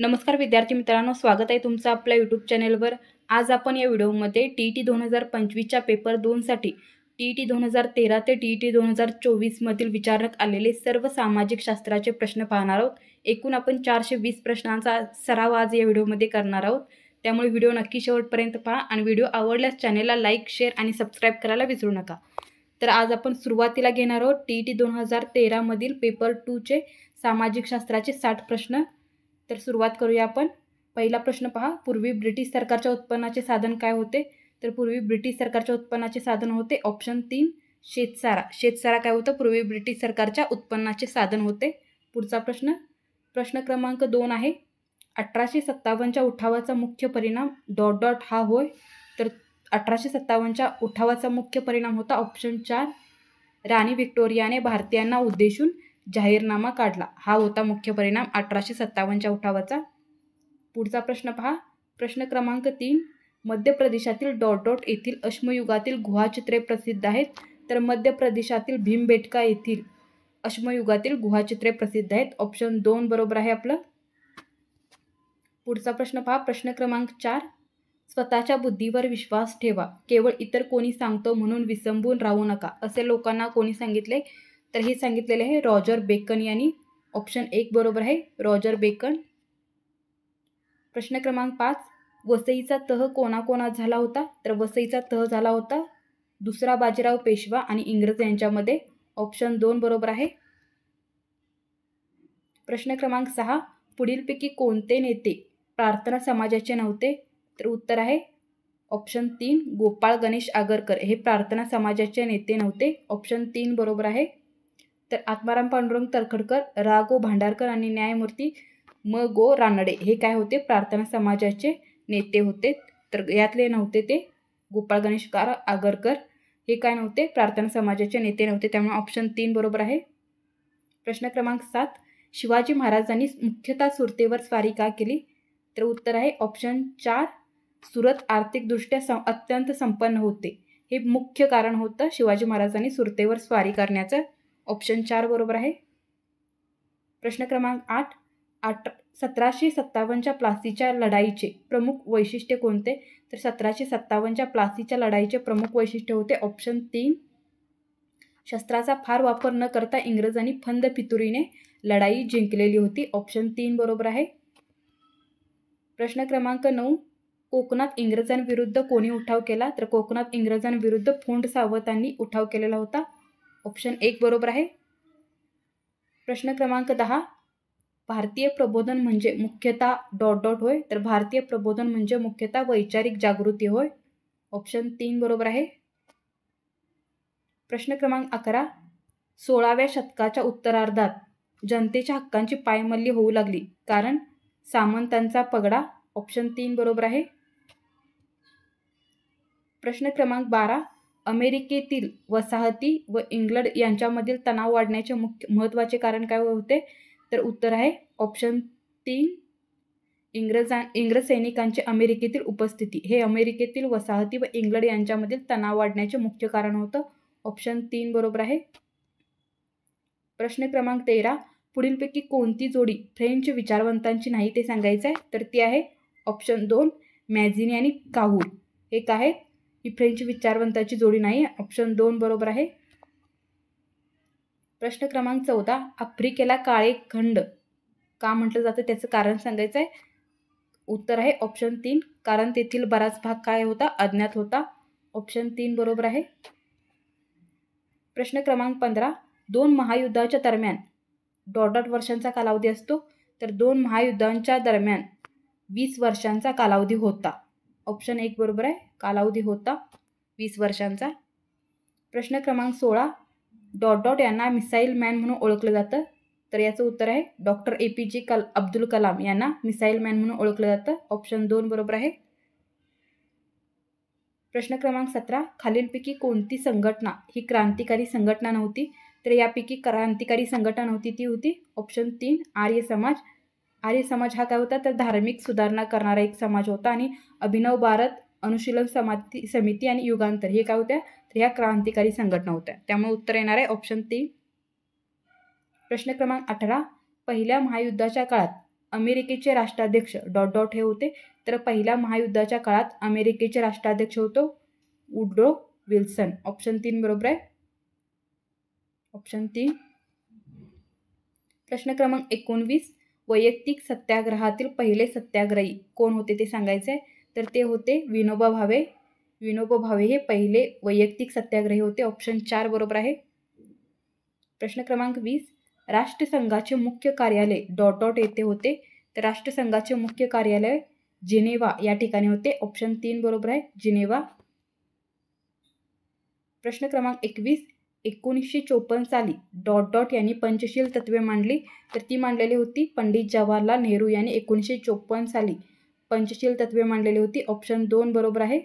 नमस्कार विद्यार्थी मित्रांनो, स्वागत आहे तुमचं आपल्या यूट्यूब चॅनेलवर। आज आपण या व्हिडिओमध्ये टी.ई.टी. 2025च्या पेपर 2साठी टी.ई.टी. 2013 ते टी.ई.टी. 2024 मधील विचारण्यात आलेले सर्व सामाजिक शास्त्राचे प्रश्न पाहणार आहोत। एकूण आपण 420 प्रश्नांचा सराव आज या व्हिडिओमध्ये करणार आहोत, त्यामुळे व्हिडिओ नक्की शेवटपर्यंत पहा आणि व्हिडिओ आवडल्यास चॅनेलला लाईक, शेअर आणि सबस्क्राईब करायला विसरू नका। तर आज आपण सुरुवातीला घेणार आहोत टी.ई.टी. 2013 मधील पेपर 2चे सामाजिक शास्त्राचे 60 प्रश्न। तर सुरुवात करूया आपण। पहिला प्रश्न पहा, पूर्वी ब्रिटिश सरकारच्या उत्पन्नाचे साधन काय होते? तर पूर्वी ब्रिटिश सरकारच्या उत्पन्नाचे साधन होते ऑप्शन 3 शेतसारा। शेतसारा काय होतं? पूर्वी ब्रिटिश सरकारच्या उत्पन्नाचे साधन होते। पुढचा प्रश्न, प्रश्न क्रमांक 2 आहे, 1857च्या उठावाचा मुख्य परिणाम ... हा होय। तर 1857च्या उठावाचा मुख्य परिणाम होता ऑप्शन 4 राणी व्हिक्टोरियाने भारतीयांना उद्देशून जाहीरनामा काढला, हा होता मुख्य परिणाम 1857च्या उठावाचा। पुढचा प्रश्न पहा, प्रश्न क्रमांक 3, मध्य प्रदेशातील ... येथील अश्मयुगातील गुहाचित्रे प्रसिद्ध आहेत। तर मध्य प्रदेशातील भीमबेटका येथील अश्मयुगातील गुहाचित्रे प्रसिद्ध आहेत, ऑप्शन 2 बरोबर आहे आपलं। पुढचा प्रश्न पहा, प्रश्न क्रमांक 4, स्वतःच्या बुद्धीवर विश्वास ठेवा, केवळ इतर कोणी सांगतो म्हणून विसंबून राहू नका, असे लोकांना कोणी सांगितले? तर हे सांगितलेले आहे रॉजर बेकन यांनी, ऑप्शन 1 बरोबर आहे, रॉजर बेकन। प्रश्न क्रमांक 5, वसईचा तह कोणाकोणात झाला होता? तर वसईचा तह झाला होता दुसरा बाजीराव पेशवा आणि इंग्रज यांच्यामध्ये, ऑप्शन 2 बरोबर आहे। प्रश्न क्रमांक 6, पुढीलपैकी कोणते नेते प्रार्थना समाजाचे नव्हते? तर उत्तर आहे ऑप्शन 3 गोपाळ गणेश आगरकर, हे प्रार्थना समाजाचे नेते नव्हते, ऑप्शन 3 बरोबर आहे। तर आत्माराम पांडुरंग तरखडकर, रा गो भांडारकर आणि न्यायमूर्ती म गो रानडे हे काय होते? प्रार्थना समाजाचे नेते होते। तर यातले नव्हते ते गोपाळ गणेश आगरकर, हे काय नव्हते? प्रार्थना समाजाचे नेते नव्हते, त्यामुळे ऑप्शन 3 बरोबर आहे। प्रश्न क्रमांक 7, शिवाजी महाराजांनी मुख्यतः सुरतेवर स्वारी का केली? तर उत्तर आहे ऑप्शन 4 सुरत आर्थिकदृष्ट्या अत्यंत संपन्न होते, हे मुख्य कारण होतं शिवाजी महाराजांनी सुरतेवर स्वारी करण्याचं, ऑप्शन 4 बरोबर आहे। प्रश्न क्रमांक 8, 1757च्या प्लासीच्या लढाईचे प्रमुख वैशिष्ट्य कोणते? तर 1757च्या प्लासीच्या लढाईचे प्रमुख वैशिष्ट्य होते ऑप्शन 3 शस्त्राचा फार वापर न करता इंग्रजांनी फंद फितुरीने लढाई जिंकलेली होती, ऑप्शन 3 बरोबर आहे। प्रश्न क्रमांक 9, कोकणात इंग्रजांविरुद्ध कोणी उठाव केला? तर कोकणात इंग्रजांविरुद्ध फोंड सावतांनी उठाव केलेला होता, ऑप्शन 1 बरोबर आहे। प्रश्न क्रमांक 10, भारतीय प्रबोधन म्हणजे मुख्यतः ... होय। तर भारतीय प्रबोधन म्हणजे मुख्यतः वैचारिक जागृती होय, ऑप्शन 3 बरोबर आहे। प्रश्न क्रमांक 11, 16व्या शतकाच्या उत्तरार्धात जनतेच्या हक्कांची पायमल्ली होऊ लागली, कारण सामंतांचा पगडा, ऑप्शन 3 बरोबर आहे। प्रश्न क्रमांक 12, अमेरिकेतील वसाहती व इंग्लंड यांच्यामधील तणाव वाढण्याचे महत्त्वाचे कारण काय होते? तर उत्तर आहे ऑप्शन 3 इंग्रज सैनिकांची अमेरिकेतील उपस्थिती, हे अमेरिकेतील वसाहती व इंग्लंड यांच्यामधील तणाव वाढण्याचे मुख्य कारण होतं, ऑप्शन 3 बरोबर आहे। प्रश्न क्रमांक 13, पुढीलपैकी कोणती जोडी फ्रेंच विचारवंतांची नाही ते सांगायचं आहे? तर ती आहे ऑप्शन 2 मॅझिनी आणि काहूर, हे काय आहे? ही फ्रेंच विचारवंताची जोडी नाही, ऑप्शन 2 बरोबर आहे। प्रश्न क्रमांक 14, आफ्रिकेला काळे खंड का म्हटलं जातं त्याचं कारण सांगायचं आहे? उत्तर आहे ऑप्शन 3 कारण तेथील बराच भाग काय होता? अज्ञात होता, ऑप्शन 3 बरोबर आहे। प्रश्न क्रमांक 15, 2 महायुद्धाच्या दरम्यान ... वर्षांचा कालावधी असतो, तर 2 महायुद्धांच्या दरम्यान 20 वर्षांचा कालावधी होता, ऑप्शन 1 बरोबर आहे, कालावधी होता 20 वर्षांचा। प्रश्न क्रमांक 16, ... यांना मिसाईल मॅन म्हणून ओळखलं जातं, तर याचं उत्तर आहे डॉक्टर APJ अब्दुल कलाम यांना मिसाईल मॅन म्हणून ओळखलं जातं, ऑप्शन 2 बरोबर आहे। प्रश्न क्रमांक 17, खालीलपैकी कोणती संघटना ही क्रांतिकारी संघटना नव्हती? तर यापैकी क्रांतिकारी संघटना नव्हती ती होती ऑप्शन 3 आर्य समाज। आर्य समाज हा काय होता? तर धार्मिक सुधारणा करणारा एक समाज होता, आणि अभिनव भारत अनुशीलन समिती आणि युगांतर हे काय होत्या? तर ह्या क्रांतिकारी संघटना होत्या, त्यामुळे उत्तर येणार आहे ऑप्शन 3। प्रश्न क्रमांक 18, पहिल्या महायुद्धाच्या काळात अमेरिकेचे राष्ट्राध्यक्ष डॉट डॉट हे होते. तर पहिल्या महायुद्धाच्या काळात अमेरिकेचे राष्ट्राध्यक्ष होतो वुड्रो विल्सन. ऑप्शन 3 बरोबर आहे. ऑप्शन 3. प्रश्न क्रमांक 19. वैयक्तिक सत्याग्रहातील पहिले सत्याग्रही कोण होते ते सांगायचे आहे. तर ते होते विनोबा भावे. विनोबा भावे हे पहिले वैयक्तिक सत्याग्रही होते. ऑप्शन 4 बरोबर आहे. प्रश्न क्रमांक 20. राष्ट्रसंघाचे मुख्य कार्यालय डॉट डॉट येथे होते. तर राष्ट्रसंघाचे मुख्य कार्यालय जिनेवा या ठिकाणी होते. ऑप्शन 3 बरोबर आहे. जिनेवा. प्रश्न क्रमांक 21. 1954 साली डॉट डॉट यांनी पंचशील तत्वे मांडली. तर ती मांडलेली होती पंडित जवाहरलाल नेहरू यांनी 1954 साली पंचशील तत्वे मांडलेली होती. ऑप्शन 2 बरोबर आहे.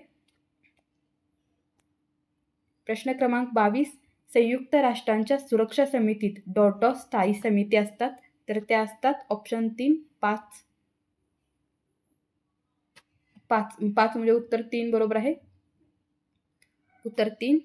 प्रश्न क्रमांक 22. संयुक्त राष्ट्रांच्या सुरक्षा समितीत डॉट डॉट स्थायी समिती असतात. तर त्या असतात ऑप्शन 3 5 म्हणजे उत्तर 3 बरोबर आहे. उत्तर 3.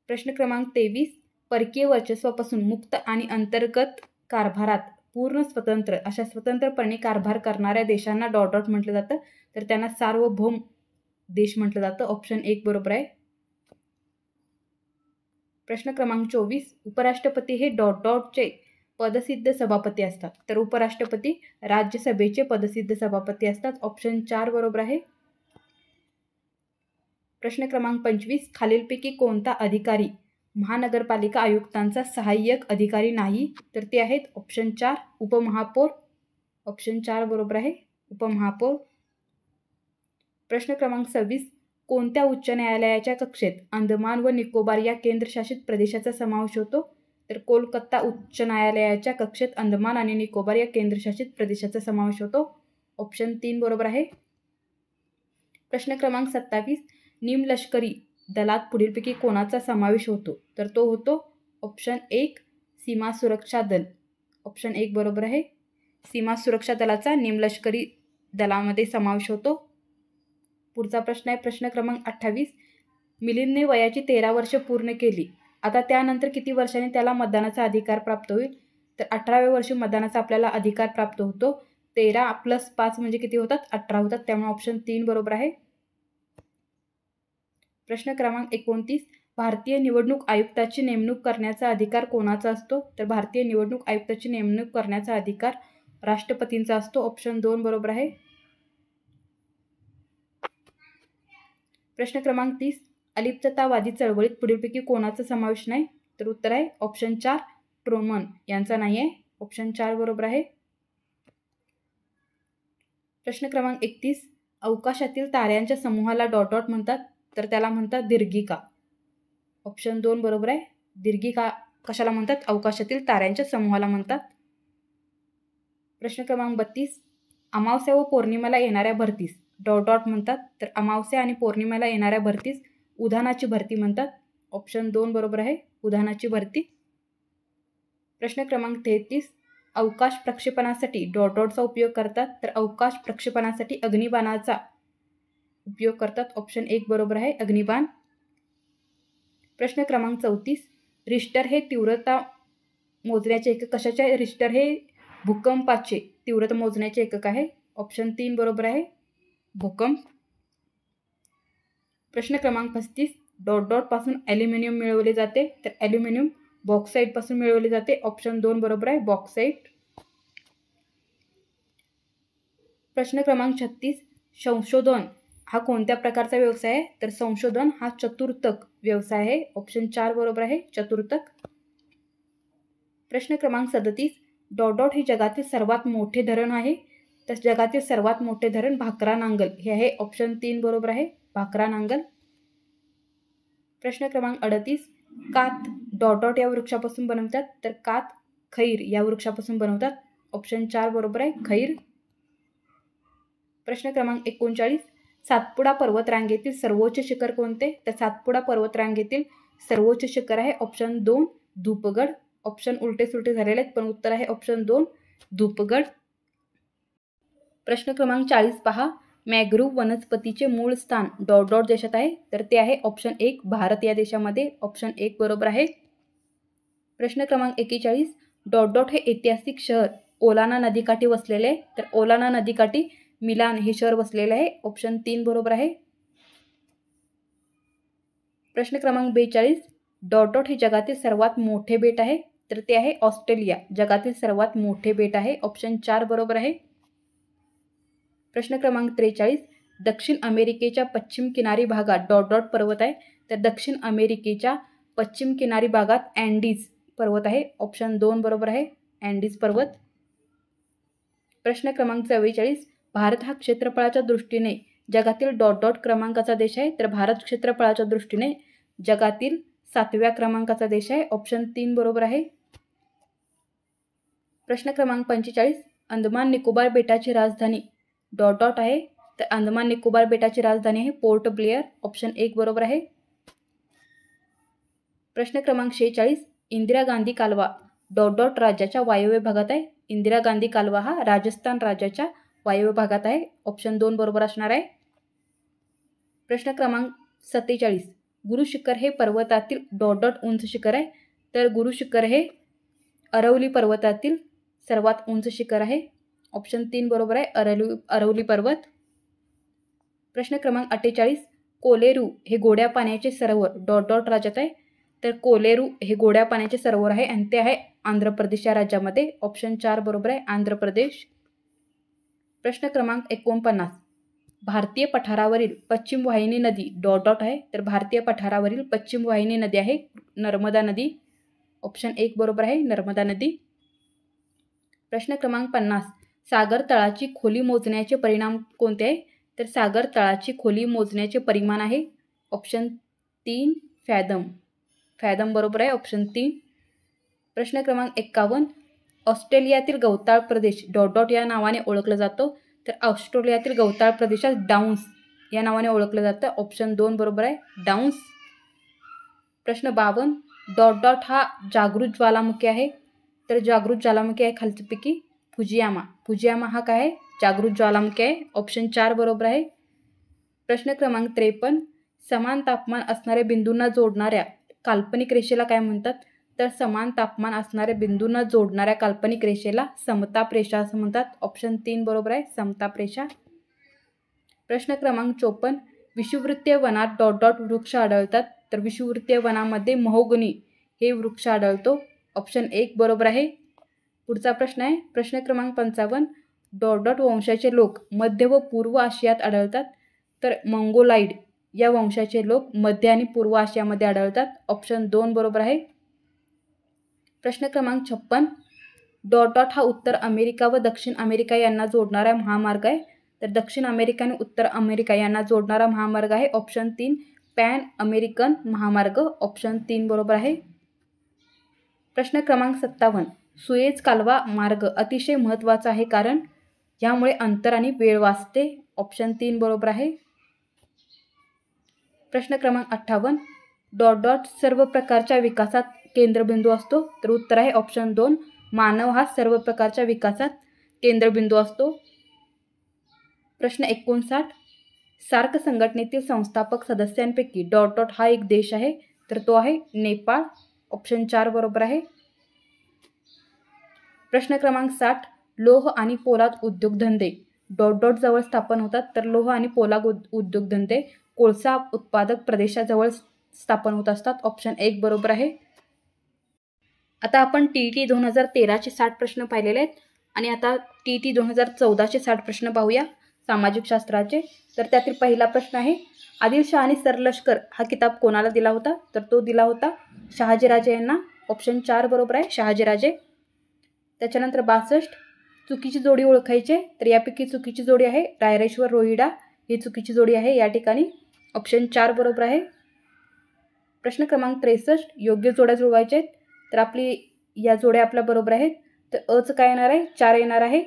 प्रश्न क्रमांक 23. परकीय वर्चस्वापासून मुक्त आणि अंतर्गत कारभारात पूर्ण स्वतंत्र अशा स्वतंत्रपणे कारभार करणाऱ्या देशांना डॉट डॉट म्हटलं जातं. तर त्यांना सार्वभौम देश म्हटलं जातं. ऑप्शन 1 बरोबर आहे. प्रश्न क्रमांक 24. उपराष्ट्रपती हे डॉट डॉटचे पदसिद्ध सभापती असतात. तर उपराष्ट्रपती राज्यसभेचे पदसिद्ध सभापती असतात. ऑप्शन 4 बरोबर आहे. प्रश्न क्रमांक 25. खालीलपैकी कोणता अधिकारी महानगरपालिका आयुक्तांचा सहाय्यक अधिकारी नाही. तर ते आहेत ऑप्शन 4 उपमहापौर. ऑप्शन 4 बरोबर आहे. उपमहापौर. प्रश्न क्रमांक 26. कोणत्या उच्च न्यायालयाच्या कक्षेत अंदमान व निकोबार या केंद्रशासित प्रदेशाचा समावेश होतो. तर कोलकाता उच्च न्यायालयाच्या कक्षेत अंदमान आणि निकोबार या केंद्रशासित प्रदेशाचा समावेश होतो. ऑप्शन 3 बरोबर आहे. प्रश्न क्रमांक 27. निमलष्करी दलात पुढीलपैकी कोणाचा समावेश होतो. तर तो होतो ऑप्शन 1 सीमा सुरक्षा दल. ऑप्शन 1 बरोबर आहे. सीमा सुरक्षा दलाचा निमलष्करी दलामध्ये समावेश होतो. पुढचा प्रश्न आहे प्रश्न क्रमांक 28. मिलिंदने वयाची 13 वर्ष पूर्ण केली. आता त्यानंतर किती वर्षांनी त्याला मतदानाचा अधिकार प्राप्त होईल. तर 18व्या वर्षी मतदानाचा आपल्याला अधिकार प्राप्त होतो. 13 + 5 म्हणजे किती होतात 18 होतात. त्यामुळे ऑप्शन 3 बरोबर आहे. प्रश्न क्रमांक 29. भारतीय निवडणूक आयुक्ताची नेमणूक करण्याचा अधिकार कोणाचा असतो. तर भारतीय निवडणूक आयुक्ताची नेमणूक करण्याचा अधिकार राष्ट्रपतींचा असतो. ऑप्शन 2 बरोबर आहे. प्रश्न क्रमांक 30. अलिप्ततावादी चळवळीत पुढीलपैकी कोणाचा समावेश नाही. तर उत्तर आहे ऑप्शन 4 ट्रुमन यांचा नाही आहे. ऑप्शन 4 बरोबर आहे. प्रश्न क्रमांक 31. अवकाशातील ताऱ्यांच्या समूहाला डॉट डॉट म्हणतात. तर त्याला म्हणतात दीर्घिका. ऑप्शन 2 बरोबर आहे. दीर्घिका कशाला म्हणतात. अवकाशातील ताऱ्यांच्या समूहाला म्हणतात. प्रश्न क्रमांक 32. अमावस्या व पौर्णिमेला येणाऱ्या भरतीस डॉट डॉट म्हणतात. तर अमावस्या आणि पौर्णिमेला येणाऱ्या भरतीस उधाणाची भरती म्हणतात. ऑप्शन 2 बरोबर आहे. उधाणाची भरती. प्रश्न क्रमांक 33. अवकाश प्रक्षेपणासाठी डॉट डॉटचा उपयोग करतात. तर अवकाश प्रक्षेपणासाठी अग्निबाणाचा उपयोग करतात. ऑप्शन 1 बरोबर आहे. अग्निबाण. प्रश्न क्रमांक 34. रिश्टर हे तीव्रता मोजण्याचे एकक कशाचे आहे. रिश्टर हे भूकंपाचे तीव्रता मोजण्याचे एकक आहे. ऑप्शन 3 बरोबर आहे. भूकंप. प्रश्न क्रमांक 35. डॉट डॉट पासून ॲल्युमिनियम मिळवले जाते. तर ॲल्युमिनियम बॉक्साईट पासून मिळवले जाते. ऑप्शन 2 बरोबर आहे. बॉक्साईट. प्रश्न क्रमांक 36. संशोधन हा कोणत्या प्रकारचा व्यवसाय आहे. तर संशोधन हा चतुर्थक व्यवसाय आहे. ऑप्शन 4 बरोबर आहे. चतुर्थक. प्रश्न क्रमांक 37. डॉट डॉट हे जगातील सर्वात मोठे धरण आहे. तर जगातील सर्वात मोठे धरण भाकरा नांगल हे आहे. ऑप्शन 3 बरोबर आहे. भाकरा नांगल. प्रश्न क्रमांक 38. कात डॉट डॉट या वृक्षापासून बनवतात. तर कात खैर या वृक्षापासून बनवतात. ऑप्शन 4 बरोबर आहे. खैर. प्रश्न क्रमांक 39. सातपुडा पर्वतरांगेतील सर्वोच्च शिखर कोणते. तर सातपुडा पर्वतरांगेतील सर्वोच्च शिखर आहे ऑप्शन 2 धूपगड. ऑप्शन उलटे सुलटे झालेले आहेत पण उत्तर आहे ऑप्शन 2 धूपगड. प्रश्न क्रमांक 40 पहा. मॅग्रोव्ह वनस्पतीचे मूळ स्थान डॉट डॉट देशात आहे. तर ते आहे ऑप्शन 1 भारत या देशामध्ये. ऑप्शन 1 बरोबर आहे. प्रश्न क्रमांक 41. डॉट डॉट हे ऐतिहासिक शहर ओलाना नदीकाठी वसलेले आहे, तर ओलाना नदीकाठी मिलान हे शहर वसलेले आहे. ऑप्शन 3 बरोबर आहे. प्रश्न क्रमांक 42, डॉट डॉट हे जगातील सर्वात मोठे बेट आहे, तर ते आहे ऑस्ट्रेलिया. जगातील सर्वात मोठे बेट आहे. ऑप्शन 4 बरोबर आहे. प्रश्न क्रमांक 43, दक्षिण अमेरिकेच्या पश्चिम किनारी भागात डॉट डॉट पर्वत आहे, तर दक्षिण अमेरिकेच्या पश्चिम किनारी भागात अँडीज पर्वत आहे. ऑप्शन 2 बरोबर आहे. अँडीज पर्वत. प्रश्न क्रमांक 44, भारत हा क्षेत्रफळाच्या दृष्टीने जगातील डॉट डॉट क्रमांकाचा देश आहे, तर भारत क्षेत्रफळाच्या दृष्टीने जगातील 7व्या क्रमांकाचा देश आहे. ऑप्शन 3 बरोबर आहे. प्रश्न क्रमांक 45, अंदमान निकोबार बेटाची राजधानी डॉट डॉट आहे, तर अंदमान निकोबार बेटाची राजधानी आहे पोर्ट ब्लेअर. ऑप्शन 1 बरोबर आहे. प्रश्न क्रमांक 46, इंदिरा गांधी कालवा डॉट डॉट राज्याच्या वायव्य भागात आहे. इंदिरा गांधी कालवा हा राजस्थान राज्याच्या वायव्य भागात आहे. ऑप्शन 2 बरोबर असणार आहे. प्रश्न क्रमांक 47, गुरु शिखर हे पर्वतातील डॉट डॉट उंच शिखर आहे, तर गुरु शिखर हे अरवली पर्वतातील सर्वात उंच शिखर आहे. ऑप्शन 3 बरोबर आहे. अरवली पर्वत. प्रश्न क्रमांक 48, कोलेरू हे गोड्या पाण्याचे सरोवर डॉट डॉट राज्यात आहे, तर कोलेरू हे गोड्या पाण्याचे सरोवर आहे आणि ते आहे आंध्र प्रदेश या राज्यामध्ये. ऑप्शन 4 बरोबर आहे. आंध्र प्रदेश. प्रश्न क्रमांक 49, भारतीय पठारावरील पश्चिम वाहिनी नदी डॉट डॉट आहे, तर भारतीय पठारावरील पश्चिम वाहिनी नदी आहे नर्मदा नदी. ऑप्शन 1 बरोबर आहे. नर्मदा नदी. प्रश्न क्रमांक 50, सागर तळाची खोली मोजण्याचे परिणाम कोणते आहे, तर सागर तळाची खोली मोजण्याचे परिमाण आहे ऑप्शन 3 फॅदम. फॅदम बरोबर आहे. ऑप्शन 3. प्रश्न क्रमांक 51, ऑस्ट्रेलियातील गवताळ प्रदेश डॉट डॉट या नावाने ओळखलं जातो, तर ऑस्ट्रेलियातील गवताळ प्रदेशात डाऊन्स या नावाने ओळखलं जातं. ऑप्शन 2 बरोबर आहे. डाऊन्स. प्रश्न 52, डॉट डॉट हा जागृत ज्वालामुखी आहे, तर जागृत ज्वालामुखी आहे खालच्यापैकी फुजियामा. फुजियामा हा काय आहे, जागृत ज्वालामुखी आहे. ऑप्शन 4 बरोबर आहे. प्रश्न क्रमांक 53, समान तापमान असणाऱ्या बिंदूंना जोडणाऱ्या काल्पनिक रेषेला काय म्हणतात, तर समान तापमान असणाऱ्या बिंदूंना जोडणाऱ्या काल्पनिक रेषेला समताप रेषा असं म्हणतात. ऑप्शन 3 बरोबर आहे. समताप रेषा. प्रश्न क्रमांक 54, विषुववृत्तीय वनात डॉट डॉट वृक्ष आढळतात, तर विषुववृत्तीय वनामध्ये महोगनी हे वृक्ष आढळतो. ऑप्शन 1 बरोबर आहे. पुढचा प्रश्न आहे प्रश्न क्रमांक 55, डॉट डॉट वंशाचे लोक मध्य व पूर्व आशियात आढळतात, तर मंगोलाइड या वंशाचे लोक मध्य आणि पूर्व आशियामध्ये आढळतात. ऑप्शन 2 बरोबर आहे. प्रश्न क्रमांक 56, डॉट डॉट हा उत्तर अमेरिका व दक्षिण अमेरिका यांना जोडणारा महामार्ग आहे, तर दक्षिण अमेरिका आणि उत्तर अमेरिका यांना जोडणारा महामार्ग आहे. ऑप्शन 3 पॅन अमेरिकन महामार्ग. ऑप्शन 3 बरोबर आहे. प्रश्न क्रमांक 57, सुएझ कालवा मार्ग अतिशय महत्त्वाचा आहे कारण यामुळे अंतर आणि वेळ वाचते. ऑप्शन 3 बरोबर आहे. प्रश्न क्रमांक 58, डॉट डॉट सर्व प्रकारच्या विकासात केंद्रबिंदू असतो, तर उत्तर आहे ऑप्शन 2 मानव हा सर्व प्रकारच्या विकासात केंद्रबिंदू असतो. प्रश्न 59, सार्क संघटनेतील संस्थापक सदस्यांपैकी डॉट डॉट हा एक देश आहे, तर तो आहे नेपाळ. ऑप्शन 4 बरोबर आहे. प्रश्न क्रमांक 60, लोह आणि पोलाद उद्योगधंदे डॉट डॉट जवळ स्थापन होतात, तर लोह आणि पोलाद उद्योगधंदे कोळसा उत्पादक प्रदेशाजवळ स्थापन होत असतात. ऑप्शन 1 बरोबर आहे. आता आपण TET 2013चे 60 प्रश्न पाहिलेले आहेत आणि आता TET 2014चे 60 प्रश्न पाहूया सामाजिक शास्त्राचे. तर त्यातील पहिला प्रश्न आहे, आदिलशहाने सरलष्कर हा किताब कोणाला दिला होता, तर तो दिला होता शहाजीराजे यांना. ऑप्शन 4 बरोबर आहे. शहाजीराजे. त्याच्यानंतर 62, चुकीची जोडी ओळखायची, तर यापैकी चुकीची जोडी आहे रायरेश्वर रोहिडा ही चुकीची जोडी आहे या ठिकाणी. ऑप्शन 4 बरोबर आहे. प्रश्न क्रमांक 63, योग्य जोड्या जुळवायच्या आहेत, तर आपली या जोड्या आपल्या बरोबर आहेत. तर अचं काय येणार आहे, 4 येणार आहे.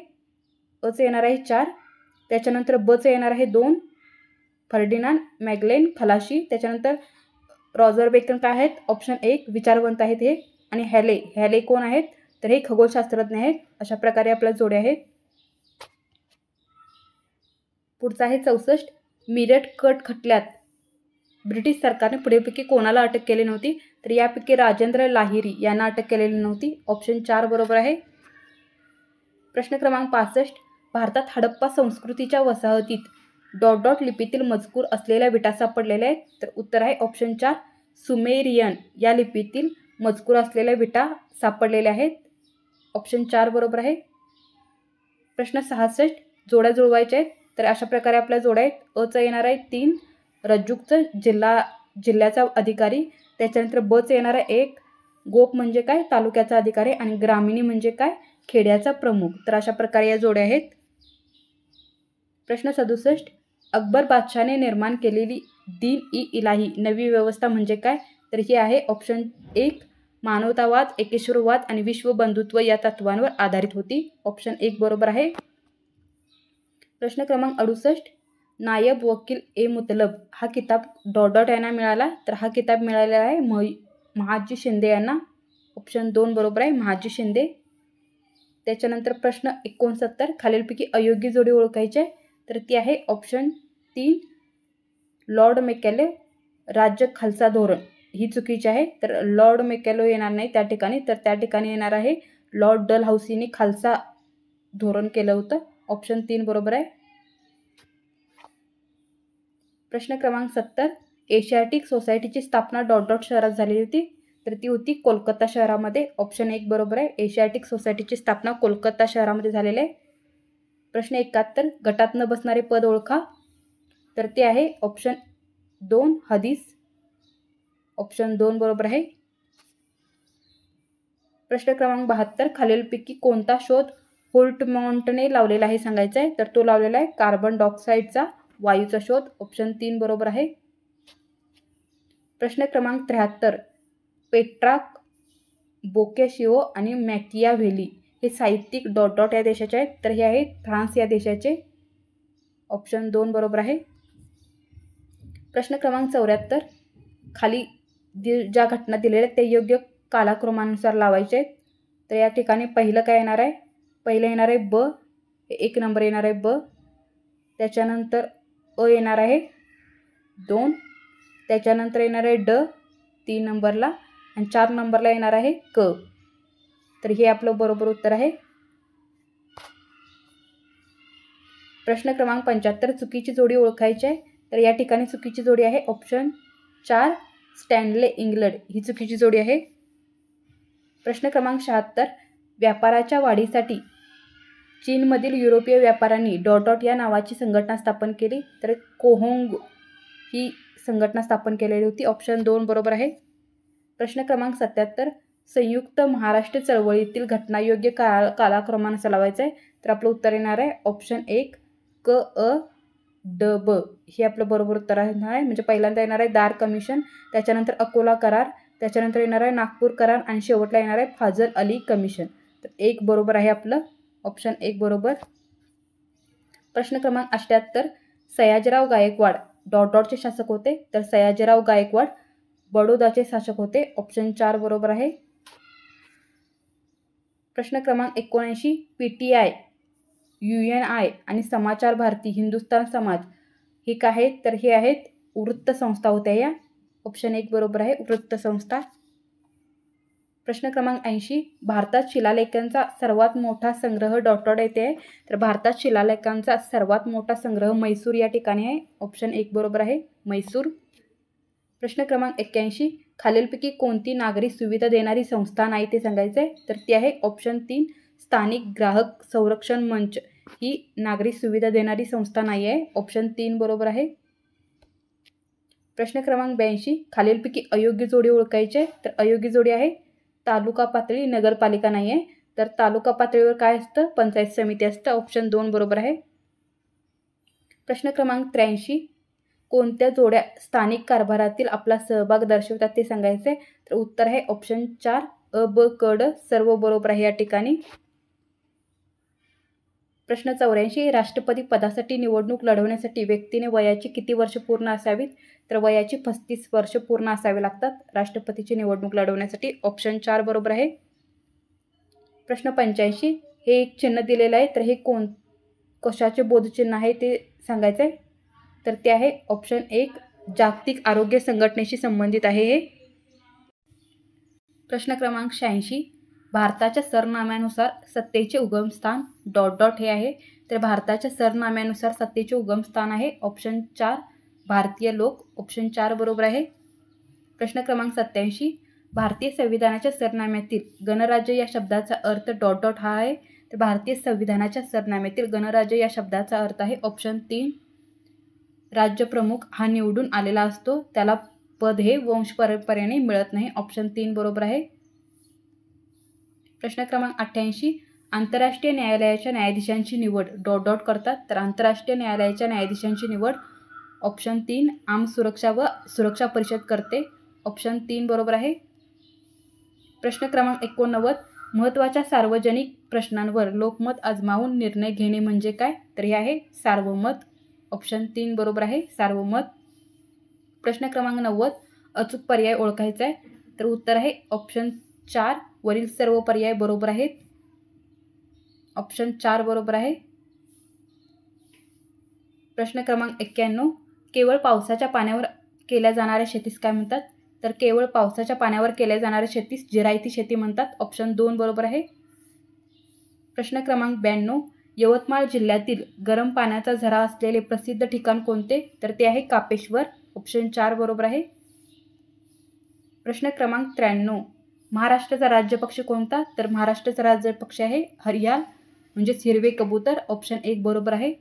अचं येणार आहे 4. त्याच्यानंतर बचं येणार आहे 2 फर्डिनांड मॅगलेन खलाशी. त्याच्यानंतर रॉजर बेकन काय आहेत, ऑप्शन 1 विचारवंत आहेत हे. आणि हॅले कोण आहेत, तर हे खगोलशास्त्रज्ञ आहेत. अशा प्रकारे आपल्या जोड्या आहेत. पुढचा आहे 64, मीरठ कट खटल्यात ब्रिटिश सरकारने पुढीलपैकी कोणाला अटक केली नव्हती, तर यापैकी राजेंद्र लाहिरी यांना अटक केलेली नव्हती. ऑप्शन 4 बरोबर आहे. प्रश्न क्रमांक 65. भारतात हडप्पा संस्कृतीच्या वसाहतीत डॉट डॉट लिपीतील मजकूर असलेल्या विटा सापडलेल्या आहेत. तर उत्तर आहे ऑप्शन 4 सुमेरियन या लिपीतील मजकूर असलेल्या विटा सापडलेल्या आहेत. ऑप्शन 4 बरोबर आहे. प्रश्न 66. जोड्या जुळवायच्या आहेत. तर अशा प्रकारे आपल्या जोड्या आहेत. अचं येणार आहे 3 रज्जुकचं जिल्ह्याचा अधिकारी. त्याच्यानंतर बचं येणार आहे 1 गोप म्हणजे काय तालुक्याचा अधिकारी आणि ग्रामिणी म्हणजे काय खेड्याचा प्रमुख. तर अशा प्रकारे या जोड्या आहेत. प्रश्न 67. अकबर बादशाहने निर्माण केलेली दीन-ई-इलाही नवी व्यवस्था म्हणजे काय. तर ही आहे ऑप्शन 1 मानवतावाद, एकेश्वरवाद आणि विश्वबंधुत्व या तत्वांवर आधारित होती. ऑप्शन 1 बरोबर आहे. प्रश्न क्रमांक 68. नायब वकील ए मुतलब हा किताब डॉट डॉट यांना मिळाला. तर हा किताब मिळालेला आहे महादजी शिंदे यांना. ऑप्शन 2 बरोबर आहे महादजी शिंदे. त्याच्यानंतर प्रश्न 69. खालीलपैकी अयोग्य जोडी ओळखायची आहे. तर ती आहे ऑप्शन 3 लॉर्ड मेकॅले राज्य खालसा धोरण ही चुकीची आहे. तर लॉर्ड मेकॅलो येणार नाही त्या ठिकाणी. तर त्या ठिकाणी येणार आहे लॉर्ड डलहौसीने खालसा धोरण केलं होतं. ऑप्शन 3 बरोबर आहे. प्रश्न क्रमांक 70. एशियाटिक सोसायटीची स्थापना डॉट डॉट शहरात झालेली होती. तर ती होती कोलकाता शहरामध्ये. ऑप्शन 1 बरोबर आहे. एशियाटिक सोसायटीची स्थापना कोलकाता शहरामध्ये झालेली आहे. प्रश्न 71. गटात न बसणारे पद ओळखा. तर ते आहे ऑप्शन 2 हदीस. ऑप्शन 2 बरोबर आहे. प्रश्न क्रमांक 72. खालीलपैकी कोणता शोध होल्टमॉन्टने लावलेला आहे सांगायचा आहे. तर तो लावलेला आहे कार्बन डायऑक्साईडचा वायूचा शोध. ऑप्शन 3 बरोबर आहे. प्रश्न क्रमांक 73. पेट्राक बोकाशिओ आणि मॅकियाव्हेली हे साहित्यिक डॉट डॉट या देशाचे आहेत. तर हे आहेत फ्रान्स या देशाचे. ऑप्शन 2 बरोबर आहे. प्रश्न क्रमांक 74. खाली ज्या घटना दिलेल्या आहेत ते योग्य कालक्रमानुसार लावायचे आहेत. तर या ठिकाणी पहिलं काय येणार आहे. पहिलं येणार आहे ब. 1 नंबर येणार आहे ब. त्याच्यानंतर अ येणार आहे 2. त्याच्यानंतर येणार आहे ड 3 नंबरला आणि 4 नंबरला येणार आहे क. तर हे आपलं बरोबर उत्तर आहे. प्रश्न क्रमांक 75. चुकीची जोडी ओळखायची आहे. तर या ठिकाणी चुकीची जोडी आहे ऑप्शन 4 स्टॅनले इंग्लंड ही चुकीची जोडी आहे. प्रश्न क्रमांक 76. व्यापाराच्या वाढीसाठी चीनमधील युरोपीय व्यापाऱ्यांनी डॉट डॉट या नावाची संघटना स्थापन केली. तर कोहोंग ही संघटना स्थापन केलेली होती. ऑप्शन 2 बरोबर आहे. प्रश्न क्रमांक 77. संयुक्त महाराष्ट्र चळवळीतील घटनायोग्य कालक्रमानुसार लावायचं आहे. तर आपलं उत्तर येणार आहे ऑप्शन 1 क अ ड ब हे आपलं बरोबर उत्तर येणार आहे. म्हणजे पहिल्यांदा येणार आहे दार कमिशन, त्याच्यानंतर अकोला करार, त्याच्यानंतर येणार आहे नागपूर करार आणि शेवटला येणार आहे फाजल अली कमिशन. तर 1 बरोबर आहे आपलं. ऑप्शन 1 बरोबर. प्रश्न क्रमांक 78. सयाजीराव गायकवाड डॉट डॉटचे शासक होते. तर सयाजीराव गायकवाड बडोदाचे शासक होते. ऑप्शन 4 बरोबर आहे. प्रश्न क्रमांक 79. PTI, UNI आणि समाचार भारती, हिंदुस्तान समाज हे काय आहेत. तर हे आहेत वृत्त संस्था होत्या या. ऑप्शन 1 बरोबर आहे वृत्त संस्था. प्रश्न क्रमांक 80. भारतात शिलालेखांचा सर्वात मोठा संग्रह डॉट डॉट येथे आहे. तर भारतात शिलालेखांचा सर्वात मोठा संग्रह म्हैसूर या ठिकाणी आहे. ऑप्शन 1 बरोबर आहे म्हैसूर. प्रश्न क्रमांक 81. खालीलपैकी कोणती नागरी सुविधा देणारी संस्था नाही ते सांगायचं आहे. तर ती आहे ऑप्शन 3 स्थानिक ग्राहक संरक्षण मंच ही नागरी सुविधा देणारी संस्था नाही आहे. ऑप्शन 3 बरोबर आहे. प्रश्न क्रमांक 82. खालीलपैकी अयोग्य जोडी ओळखायची आहे. तर अयोग्य जोडी आहे तालुका पातळी नगरपालिका नाही आहे. तर तालुका पातळीवर काय असतं पंचायत समिती असतं. ऑप्शन 2 बरोबर आहे. प्रश्न क्रमांक 83. कोणत्या जोड्या स्थानिक कारभारातील आपला सहभाग दर्शवतात ते सांगायचे. तर उत्तर आहे ऑप्शन 4 अ ब क ड सर्व बरोबर आहे या ठिकाणी. प्रश्न 84. राष्ट्रपती पदासाठी निवडणूक लढवण्यासाठी व्यक्तीने वयाची किती वर्ष पूर्ण असावीत. तर वयाची 35 वर्ष पूर्ण असावे लागतात राष्ट्रपतीची निवडणूक लढवण्यासाठी. ऑप्शन 4 बरोबर आहे. प्रश्न 85. हे एक चिन्ह दिलेलं आहे. तर हे कशाचे बोधचिन्ह आहे ते सांगायचं आहे. तर ते आहे ऑप्शन 1 जागतिक आरोग्य संघटनेशी संबंधित आहे हे. प्रश्न क्रमांक 86, भारताच्या सरनाम्यानुसार सत्तेचे उगमस्थान डॉट डॉट हे आहे. तर भारताच्या सरनाम्यानुसार सत्तेचे उगमस्थान आहे ऑप्शन 4 भारतीय लोक. ऑप्शन 4 बरोबर आहे. प्रश्न क्रमांक 87, भारतीय संविधानाच्या सरनाम्यातील गणराज्य या शब्दाचा अर्थ डॉट डॉट हा आहे. तर भारतीय संविधानाच्या सरनाम्यातील गणराज्य या शब्दाचा अर्थ आहे ऑप्शन 3 राज्यप्रमुख हा निवडून आलेला असतो, त्याला पद हे वंश परंपरेने मिळत नाही. ऑप्शन 3 बरोबर आहे. प्रश्न क्रमांक 88, आंतरराष्ट्रीय न्यायालयाच्या न्यायाधीशांची निवड डॉट डॉट करतात. तर आंतरराष्ट्रीय न्यायालयाच्या न्यायाधीशांची निवड ऑप्शन 3 आम सुरक्षा व सुरक्षा परिषद करते. ऑप्शन 3 बरोबर आहे. प्रश्न क्रमांक 89, महत्त्वाच्या सार्वजनिक प्रश्नांवर लोकमत आजमावून निर्णय घेणे म्हणजे काय? तर हे आहे सार्वमत. ऑप्शन 3 बरोबर आहे सार्वमत. प्रश्न क्रमांक 90, अचूक पर्याय ओळखायचा आहे. तर उत्तर आहे ऑप्शन 4 वरील सर्व पर्याय बरोबर आहेत. ऑप्शन 4 बरोबर आहे. प्रश्न क्रमांक 91, केवळ पावसाच्या पाण्यावर केल्या जाणाऱ्या शेतीस काय म्हणतात? तर केवळ पावसाच्या पाण्यावर केल्या जाणाऱ्या शेतीस जिरायती शेती म्हणतात. ऑप्शन 2 बरोबर आहे. प्रश्न क्रमांक 92, यवतमाळ जिल्ह्यातील गरम पाण्याचा झरा असलेले प्रसिद्ध ठिकाण कोणते? तर ते आहे कापेश्वर. ऑप्शन 4 बरोबर आहे. प्रश्न क्रमांक 93, महाराष्ट्राचा राज्यपक्षी कोणता? तर महाराष्ट्राचा राज्यपक्षी आहे हरियाल म्हणजेच हिरवे कबूतर. ऑप्शन 1 बरोबर आहे.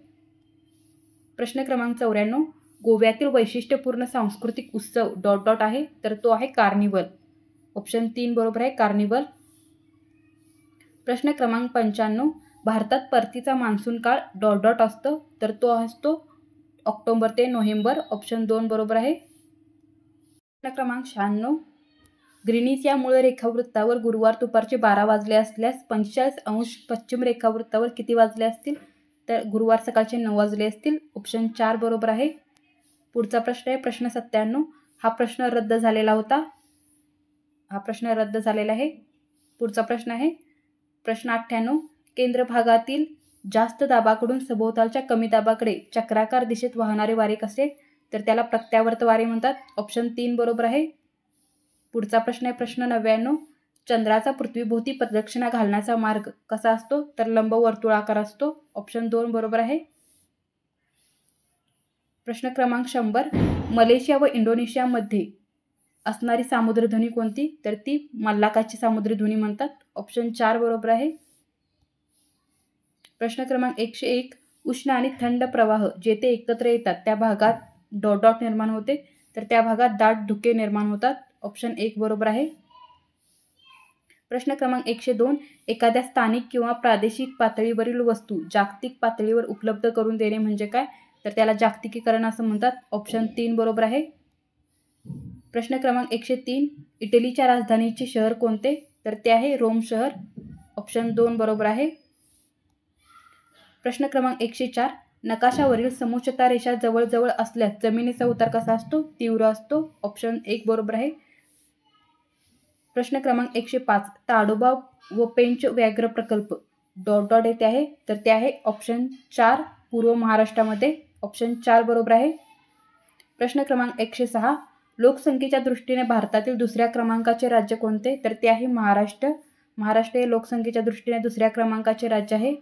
प्रश्न क्रमांक 94, गोव्यातील वैशिष्ट्यपूर्ण सांस्कृतिक उत्सव डॉट डॉट आहे. तर तो आहे कार्निवल. ऑप्शन 3 बरोबर आहे कार्निवल. प्रश्न क्रमांक 95, भारतात परतीचा मान्सून काळ डॉट डॉट असतो. तर तो असतो ऑक्टोबर ते नोव्हेंबर. ऑप्शन 2 बरोबर आहे. प्रश्न क्रमांक 96, ग्रीनिच या मूळ रेखावृत्तावर गुरुवार दुपारचे 12 वाजले असल्यास 45° पश्चिम रेखावृत्तावर किती वाजले असतील? तर गुरुवार सकाळचे 9 वाजले असतील. ऑप्शन 4 बरोबर आहे. पुढचा प्रश्न आहे प्रश्न 97, हा प्रश्न रद्द झालेला होता. हा प्रश्न रद्द झालेला आहे. पुढचा प्रश्न आहे प्रश्न 98, केंद्र भागातील जास्त दाबाकडून सभोवतालच्या कमी दाबाकडे चक्राकार दिशेत वाहणारे वारे कसे? तर त्याला प्रत्यावर्त वारे म्हणतात. ऑप्शन 3 बरोबर आहे. पुढचा प्रश्न आहे प्रश्न 99, चंद्राचा पृथ्वीभोवती प्रदक्षिणा घालण्याचा मार्ग कसा असतो? तर लंबवर्तुळाकार असतो. ऑप्शन 2 बरोबर आहे. प्रश्न क्रमांक 100, मलेशिया व इंडोनेशियामध्ये असणारी सामुद्रधुनी कोणती? तर ती मल्लाकाची सामुद्रधुनी म्हणतात. ऑप्शन 4 बरोबर आहे. प्रश्न क्रमांक 101, उष्ण आणि थंड प्रवाह जेथे एकत्र येतात त्या भागात डॉट डॉट निर्माण होते. तर त्या भागात दाट धुके निर्माण होतात. ऑप्शन 1 बरोबर आहे. प्रश्न क्रमांक 102, एखाद्या स्थानिक किंवा प्रादेशिक पातळीवरील वस्तू जागतिक पातळीवर उपलब्ध करून देणे म्हणजे काय? तर त्याला जागतिकीकरण असं म्हणतात. ऑप्शन 3 बरोबर आहे. प्रश्न क्रमांक 103, इटलीच्या राजधानीचे शहर कोणते? तर ते आहे रोम शहर. ऑप्शन 2 बरोबर आहे. प्रश्न क्रमांक 104, नकाशावरील समोच्चता रेषा जवळजवळ असल्यास जमिनीचा उतार कसा असतो? तीव्र असतो. ऑप्शन 1 बरोबर आहे. प्रश्न क्रमांक 105, ताडोबा व पेंच व्याघ्र प्रकल्प डॉट डॉट येथे आहे. तर ते आहे ऑप्शन 4 पूर्व महाराष्ट्रामध्ये. ऑप्शन 4 बरोबर आहे. प्रश्न क्रमांक 106, लोकसंख्येच्या दृष्टीने भारतातील दुसऱ्या क्रमांकाचे राज्य कोणते? तर ते आहे महाराष्ट्र. महाराष्ट्र हे लोकसंख्येच्या दृष्टीने दुसऱ्या क्रमांकाचे राज्य आहे.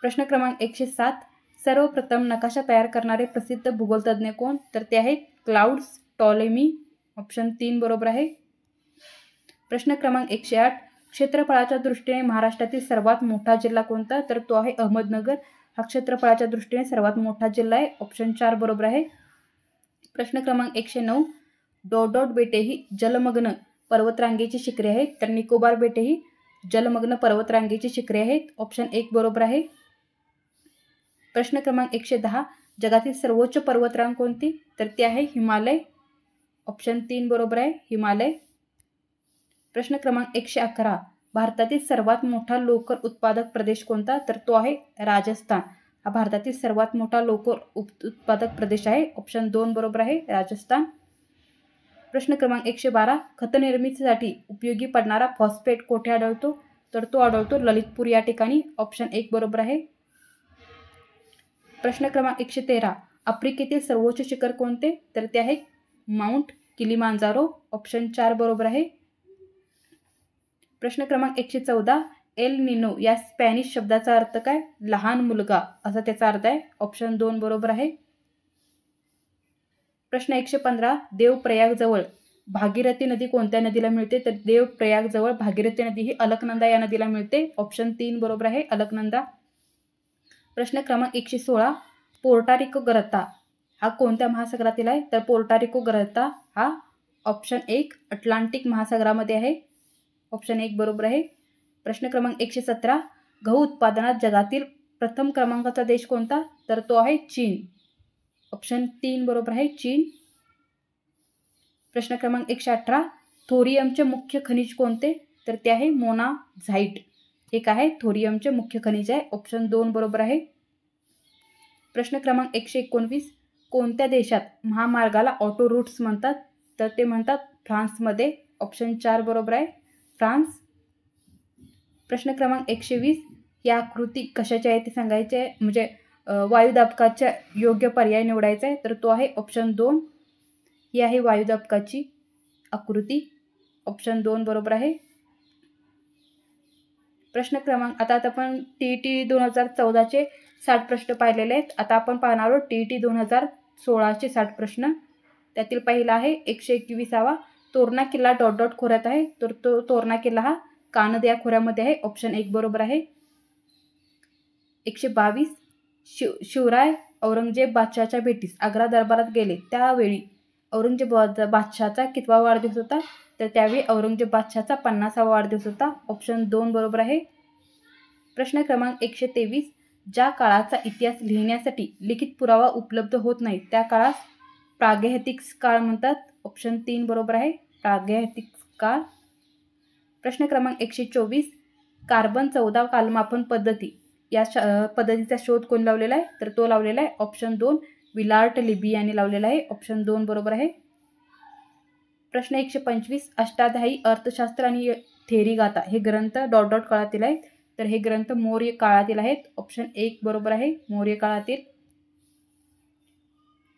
प्रश्न क्रमांक 107, सर्वप्रथम नकाशा तयार करणारे प्रसिद्ध भूगोलतज्ञ कोण? तर ते आहेत क्लाउड्स टॉलेमी. ऑप्शन 3 बरोबर आहे. प्रश्न क्रमांक 108, क्षेत्रफळाच्या दृष्टीने महाराष्ट्रातील सर्वात मोठा जिल्हा कोणता? तर तो आहे अहमदनगर. हा क्षेत्रफळाच्या दृष्टीने सर्वात मोठा जिल्हा आहे. ऑप्शन 4 बरोबर आहे. प्रश्न क्रमांक 109, डॉट डॉट बेटे ही जलमग्न पर्वतरांगेची शिखरे आहेत. तर निकोबार बेटे ही जलमग्न पर्वतरांगेची शिखरे आहेत. ऑप्शन 1 बरोबर आहे. प्रश्न क्रमांक 110, जगातील सर्वोच्च पर्वतरांग कोणती? तर ती आहे हिमालय. ऑप्शन 3 बरोबर आहे हिमालय. प्रश्न क्रमांक 111, भारतातील सर्वात मोठा लोकर उत्पादक प्रदेश कोणता? तर तो आहे राजस्थान. हा भारतातील सर्वात मोठा लोकर उत्पादक प्रदेश आहे. ऑप्शन 2 बरोबर आहे राजस्थान. प्रश्न क्रमांक 112, खत निर्मितीसाठी उपयोगी पडणारा फॉस्फेट कोठे आढळतो? तर तो आढळतो ललितपूर या ठिकाणी. ऑप्शन 1 बरोबर आहे. प्रश्न क्रमांक 113, आफ्रिकेतील सर्वोच्च शिखर कोणते? तर ते आहे माउंट किलिमांजारो. ऑप्शन 4 बरोबर आहे. प्रश्न क्रमांक 114, एल निनो या स्पॅनिश शब्दाचा अर्थ काय? लहान मुलगा असा त्याचा अर्थ आहे. ऑप्शन 2 बरोबर आहे. प्रश्न 115, देवप्रयागजवळ भागीरथी नदी कोणत्या नदीला मिळते? तर देवप्रयागजवळ भागीरथी नदी ही अलकनंदा या नदीला मिळते. ऑप्शन 3 बरोबर आहे, अलकनंदा. प्रश्न क्रमांक 116, पोर्टारिको गर्ता हा कोणत्या महासागरातील आहे? तर पोर्टारिको गर्ता हा ऑप्शन 1 अटलांटिक महासागरामध्ये आहे. ऑप्शन 1 बरोबर आहे. प्रश्न क्रमांक 117, गहू उत्पादनात जगातील प्रथम क्रमांकाचा देश कोणता? तर तो आहे चीन. ऑप्शन 3 बरोबर आहे, चीन. प्रश्न क्रमांक 118, थोरियमचे मुख्य खनिज कोणते? तर ते आहे मोनाझाईट. हे काय आहे? थोरियमचे मुख्य खनिज आहे. ऑप्शन 2 बरोबर आहे. प्रश्न क्रमांक 119, कोणत्या देशात महामार्गाला ऑटो रूट्स म्हणतात? तर ते म्हणतात फ्रान्समध्ये. ऑप्शन 4 बरोबर आहे, फ्रान्स. प्रश्न क्रमांक 120, ही आकृती कशाची आहे ते सांगायचे आहे, म्हणजे वायुदाबकाच्या योग्य पर्याय निवडायचा आहे. तर तो आहे ऑप्शन 2. ही आहे वायुदाबकाची आकृती. ऑप्शन 2 बरोबर आहे. प्रश्न क्रमांक आता आपण TET 2014चे 60 प्रश्न पाहिलेले आहेत. आता आपण पाहणार आहोत TET 2016चे 60 प्रश्न. त्यातील पहिला आहे 121, तोरणा किल्ला डॉट डॉट खोऱ्यात आहे. तर तो तोरणा किल्ला हा कानद या खोऱ्यामध्ये आहे. ऑप्शन 1 बरोबर आहे. 122, शिवराय औरंगजेब बादशहाच्या भेटीस आग्रा दरबारात गेले त्यावेळी औरंगजेब बादशहाचा कितवा वाढदिवस होता? तर त्यावेळी औरंगजेब बादशहाचा 50वा वाढदिवस होता. ऑप्शन 2 बरोबर आहे. प्रश्न क्रमांक 123, ज्या काळाचा इतिहास लिहिण्यासाठी लिखित पुरावा उपलब्ध होत नाही त्या काळास प्रागैतिहासिक काळ म्हणतात. ऑप्शन 3 बरोबर आहे, प्रागैतिहासिक काळ. प्रश्न क्रमांक 124, कार्बन 14 कालमापन पद्धती या पद्धतीचा शोध कोण लावलेला आहे? तर तो लावलेला आहे ऑप्शन 2 विलार्ट लिबी यांनी लावलेला आहे. ऑप्शन 2 बरोबर आहे. प्रश्न 125, अष्टाध्यायी अर्थशास्त्र आणि थेरी गाथा हे ग्रंथ डॉट डॉट काळातील आहेत. तर हे ग्रंथ मौर्य काळातील आहेत. ऑप्शन 1 बरोबर आहे, मौर्य काळातील.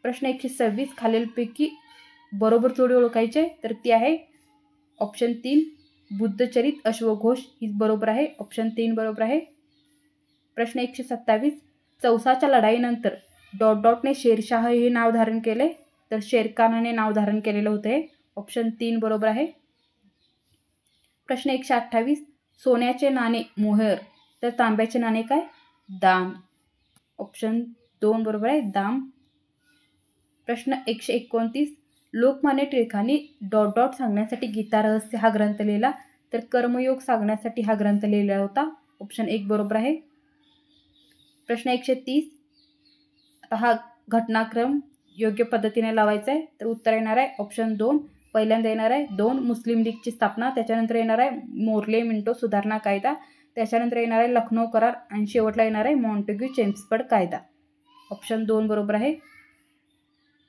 प्रश्न 126, खालीलपैकी बरोबर जोडी ओळखायची आहे. तर ती आहे ऑप्शन 3 बुद्धचरित अश्वघोष ही बरोबर आहे. ऑप्शन 3 बरोबर आहे. प्रश्न 127, चौसाच्या लढाईनंतर डॉट डॉटने शेरशाह हे नाव धारण केले. तर शेरखानाने नाव धारण केलेलं होते. ऑप्शन 3 बरोबर आहे. प्रश्न 128, सोन्याचे नाणे मोहर तर तांब्याचे नाणे काय? दाम. ऑप्शन 2 बरोबर आहे, दाम. प्रश्न 129, लोकमान्य टिळकांनी डॉट डॉट सांगण्यासाठी गीता रहस्य हा ग्रंथ लिहिला. तर कर्मयोग सांगण्यासाठी हा ग्रंथ लिहिला होता. ऑप्शन 1 बरोबर आहे. प्रश्न 130, आता हा घटनाक्रम योग्य पद्धतीने लावायचा आहे. तर उत्तर येणार आहे ऑप्शन 2. पहिल्यांदा येणार आहे 2 मुस्लिम लीगची स्थापना, त्याच्यानंतर येणार आहे मोर्ले मिंटो सुधारणा कायदा, त्याच्यानंतर येणार आहे लखनौ करार आणि शेवटला येणार आहे मॉन्टेग्यू चेम्सफर्ड कायदा. ऑप्शन 2 बरोबर आहे.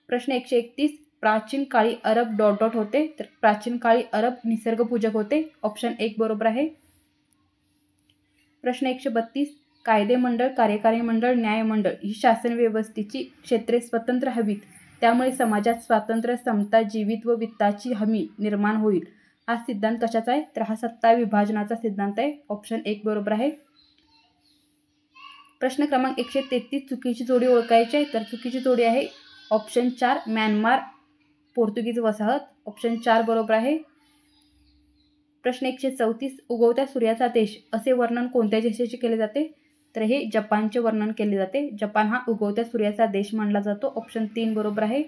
प्रश्न 131, प्राचीन काळी अरब डॉट डॉट होते. तर प्राचीन काळी अरब निसर्गपूजक होते. ऑप्शन 1 बरोबर आहे. प्रश्न 132, कायदे मंडळ, कार्यकारी मंडळ, न्यायमंडळ ही शासन व्यवस्थेची क्षेत्रे स्वतंत्र हवीत, त्यामुळे समाजात स्वातंत्र्य, समता, जीवित व वित्ताची हमी निर्माण होईल. हा सिद्धांत कशाचा आहे? तर हा सत्ता विभाजनाचा सिद्धांत आहे. ऑप्शन 1 बरोबर आहे. प्रश्न क्रमांक 133, चुकीची जोडी ओळखायची आहे. तर चुकीची जोडी आहे ऑप्शन 4 म्यानमार पोर्तुगीज वसाहत. ऑप्शन 4 बरोबर आहे. प्रश्न 134, उगवत्या सूर्याचा देश असे वर्णन कोणत्या देशाचे केले जाते? तर हे जपानचे वर्णन केले जाते. जपान हा उगवत्या सूर्याचा देश मानला जातो. ऑप्शन 3 बरोबर आहे.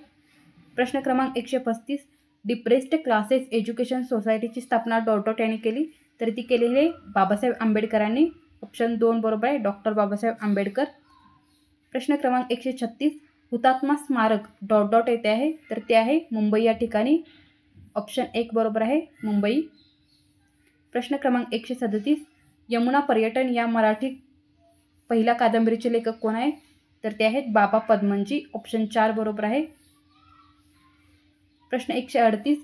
प्रश्न क्रमांक 135, डिप्रेस्ड क्लासेस एज्युकेशन सोसायटीची स्थापना डॉट डॉट यांनी केली. तर ती केलेली बाबासाहेब आंबेडकरांनी. ऑप्शन 2 बरोबर आहे, डॉक्टर बाबासाहेब आंबेडकर. प्रश्न क्रमांक 136, हुतात्मा स्मारक डॉट डॉट येथे आहे. तर ते आहे मुंबई या ठिकाणी. ऑप्शन 1 बरोबर आहे, मुंबई. प्रश्न क्रमांक 137, यमुना पर्यटन या मराठी पहिल्या कादंबरीचे लेखक कोण आहे? तर ते आहेत बाबा पद्मनजी. ऑप्शन 4 बरोबर आहे. प्रश्न 138,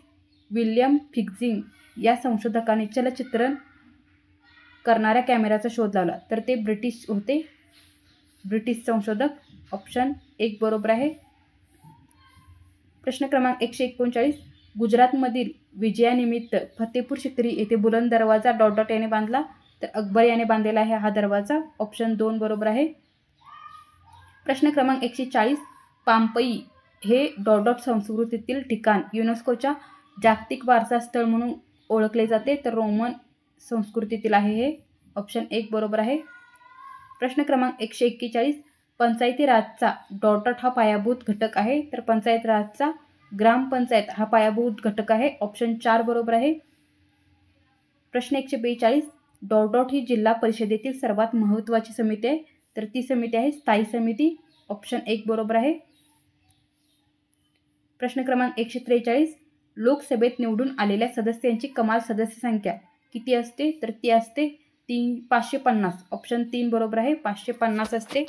विल्यम फिक्झिंग या संशोधकाने चलचित्रण करणाऱ्या कॅमेऱ्याचा शोध लावला. तर ते ब्रिटिश होते, ब्रिटिश संशोधक. ऑप्शन 1 बरोबर आहे. प्रश्न क्रमांक 139, गुजरातमधील विजयानिमित्त फतेपूर सिक्री येथे बुलंद दरवाजा डॉट डॉट याने बांधला, तर अकबर याने बांधलेला आहे हा दरवाजा. ऑप्शन 2 बरोबर आहे. प्रश्न क्रमांक 140. पामपई हे डॉट डॉट संस्कृतीतील ठिकाण युनेस्कोच्या जागतिक वारसा स्थळ म्हणून ओळखले जाते, तर रोमन संस्कृतीतील आहे हे. ऑप्शन 1 बरोबर आहे. प्रश्न क्रमांक 141. पंचायती राजचा डॉट डॉट हा पायाभूत घटक आहे, तर पंचायत राजचा ग्रामपंचायत हा पायाभूत घटक आहे. ऑप्शन 4 बरोबर आहे. प्रश्न 142. डॉट डॉट ही जिल्हा परिषदेतील सर्वात महत्त्वाची समिती आहे, तर ती समिती आहे स्थायी समिती. ऑप्शन 1 बरोबर आहे. प्रश्न क्रमांक 143. लोकसभेत निवडून आलेल्या सदस्यांची कमाल सदस्य संख्या किती असते, तर ती असते 550. ऑप्शन 3 बरोबर आहे. 550 असते.